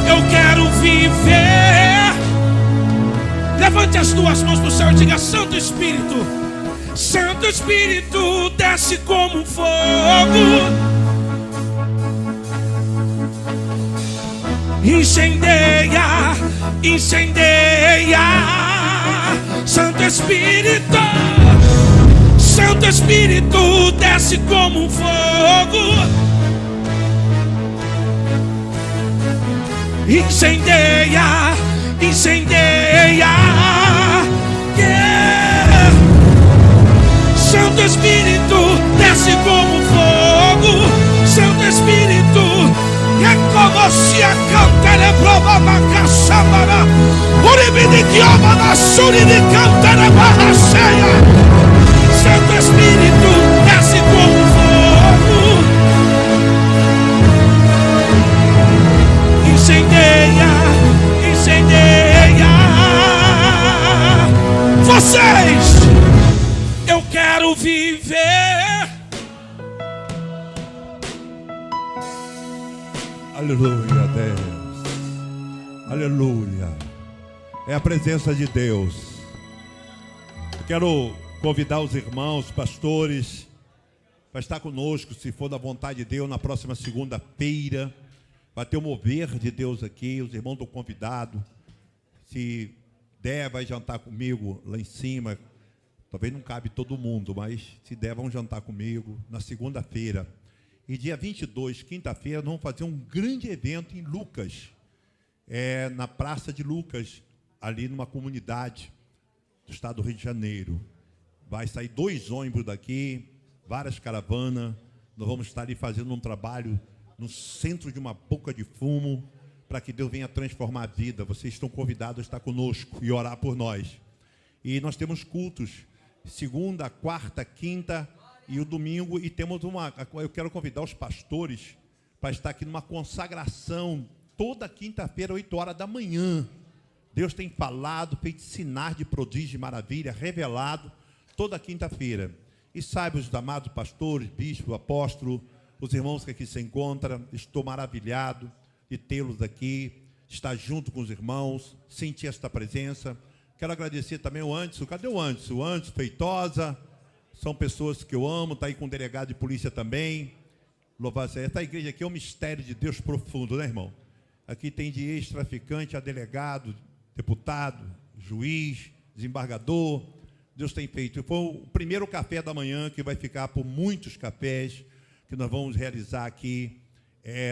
Eu quero viver. Levante as 2 mãos pro céu e diga: Santo Espírito, Santo Espírito, desce como um fogo, incendeia, incendeia. Santo Espírito, Santo Espírito, desce como um fogo, incendeia, incendeia. Yeah. Santo Espírito, desce como um fogo. Santo Espírito, é como se a canta lebrova macaçamara, uribiniquioma na suri de canta na barra cheia. Santo Espírito, desce como fogo, incendeia, incendeia. Vocês, eu quero viver. Aleluia, Deus. Aleluia. É a presença de Deus. Eu quero convidar os irmãos, pastores, para estar conosco, se for da vontade de Deus, na próxima segunda-feira. Vai ter o mover de Deus aqui. Os irmãos estão convidados. Se der, vai jantar comigo lá em cima. Talvez não cabe todo mundo, mas se der, vão jantar comigo na segunda-feira. E dia 22, quinta-feira, nós vamos fazer um grande evento em Lucas, na Praça de Lucas, ali numa comunidade do estado do Rio de Janeiro. Vai sair 2 ônibus daqui, várias caravanas. Nós vamos estar ali fazendo um trabalho no centro de uma boca de fumo, para que Deus venha transformar a vida. Vocês estão convidados a estar conosco e orar por nós. E nós temos cultos, segunda, quarta, quinta e o domingo, e temos eu quero convidar os pastores para estar aqui numa consagração toda quinta-feira, 8 horas da manhã. Deus tem falado, feito sinais de prodígio e maravilha, revelado toda quinta-feira. E saiba, os amados pastores, bispo, apóstolo, os irmãos que aqui se encontram, estou maravilhado de tê-los aqui, estar junto com os irmãos, sentir esta presença. Quero agradecer também o Anderson. Cadê o Anderson? O Anderson, Feitosa. São pessoas que eu amo, está aí com o delegado de polícia também. Louvado seja. Esta igreja aqui é um mistério de Deus profundo, né, irmão? Aqui tem de ex-traficante a delegado, deputado, juiz, desembargador. Deus tem feito. Foi o primeiro café da manhã, que vai ficar por muitos cafés que nós vamos realizar aqui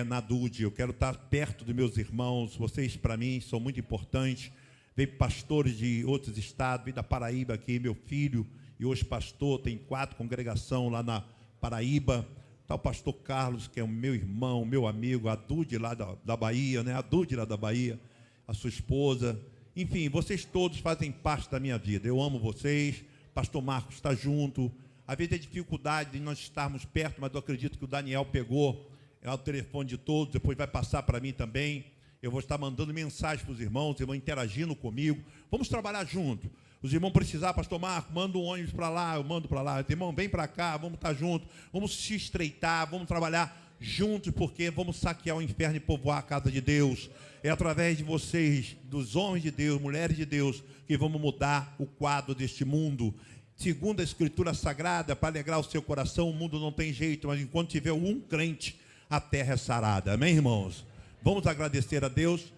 na DUD. Eu quero estar perto dos meus irmãos. Vocês, para mim, são muito importantes. veio pastores de outros estados, veio da Paraíba aqui, meu filho, e hoje pastor, tem 4 congregações lá na Paraíba. Está o pastor Carlos, que é o meu irmão, meu amigo, a Dude lá da Bahia, né? A Dude lá da Bahia, a sua esposa. Enfim, vocês todos fazem parte da minha vida. Eu amo vocês. Pastor Marcos está junto. Às vezes é dificuldade de nós estarmos perto, mas eu acredito que o Daniel pegou o telefone de todos, depois vai passar para mim também. Eu vou estar mandando mensagem para os irmãos interagindo comigo. Vamos trabalhar junto. Os irmãos precisar, pastor Marco, manda um ônibus para lá, eu mando para lá. Irmão, vem para cá, vamos estar juntos. Vamos se estreitar, vamos trabalhar juntos, porque vamos saquear o inferno e povoar a casa de Deus. É através de vocês, dos homens de Deus, mulheres de Deus, que vamos mudar o quadro deste mundo. Segundo a Escritura Sagrada, para alegrar o seu coração, o mundo não tem jeito, mas enquanto tiver um crente, a terra é sarada. Amém, irmãos? Vamos agradecer a Deus.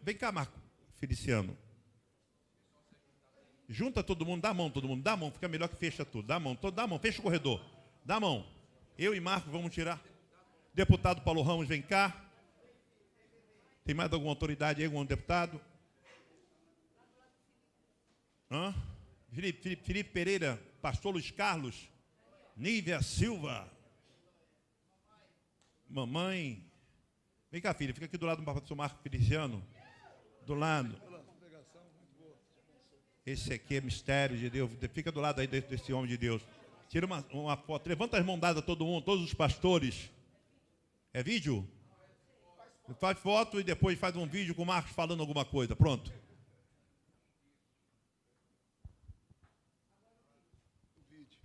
Vem cá, Marco Feliciano. Junta todo mundo, dá a mão, todo mundo. Dá a mão, fica melhor que fecha tudo. Dá a mão, fecha o corredor. Dá a mão. Eu e Marco vamos tirar. Deputado Paulo Ramos, vem cá. Tem mais alguma autoridade aí, algum deputado? Felipe Pereira, pastor Luiz Carlos, Nívia Silva, mamãe. Vem cá, filha, fica aqui do lado do pastor Marco Feliciano. Do lado. Esse aqui é mistério de Deus. Fica do lado aí desse homem de Deus. Tira uma foto. Levanta as mãos dadas a todo mundo, todos os pastores. É vídeo? Faz foto e depois faz um vídeo com o Marcos falando alguma coisa. Pronto. Vídeo.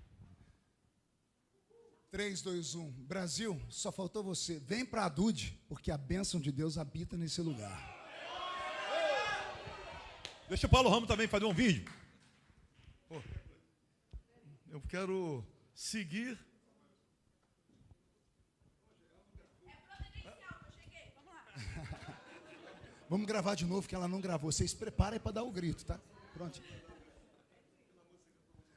3, 2, 1. Brasil, só faltou você. Vem para a Dude, porque a bênção de Deus habita nesse lugar. Deixa o Paulo Ramos também fazer um vídeo. Eu quero seguir. Vamos gravar de novo, que ela não gravou. Vocês preparem para dar o grito, tá? Pronto.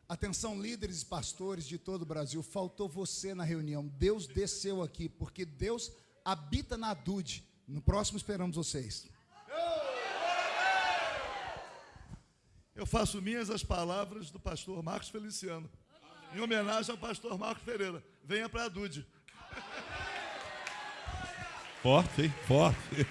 Atenção, líderes e pastores de todo o Brasil. Faltou você na reunião. Deus desceu aqui, porque Deus habita na Dude. No próximo esperamos vocês. Eu faço minhas as palavras do pastor Marcos Feliciano, em homenagem ao pastor Marcos Pereira. Venha para a Dude. Forte, hein? Forte.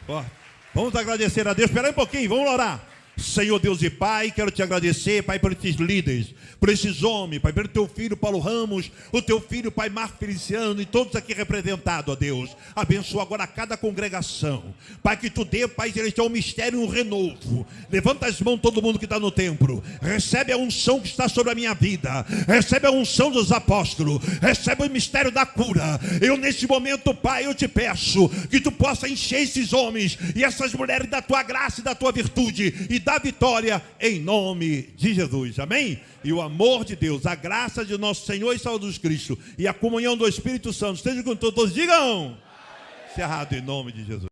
Forte. Vamos agradecer a Deus. Espera aí um pouquinho, vamos orar. Senhor Deus e Pai, quero te agradecer, Pai, por esses líderes, por esses homens, Pai, pelo teu filho Paulo Ramos, o teu filho, Pai, Marco Feliciano e todos aqui representados, ó Deus. Abençoa agora cada congregação, Pai, que tu dê, Pai celestial, um mistério, um renovo. Levanta as mãos todo mundo que está no templo, recebe a unção que está sobre a minha vida, recebe a unção dos apóstolos, recebe o mistério da cura. Eu nesse momento, Pai, eu te peço que tu possa encher esses homens e essas mulheres da tua graça e da tua virtude e da vitória em nome de Jesus, amém? E o amor de Deus, a graça de nosso Senhor e Salvador Jesus Cristo e a comunhão do Espírito Santo esteja com todos, digam, cerrado em nome de Jesus.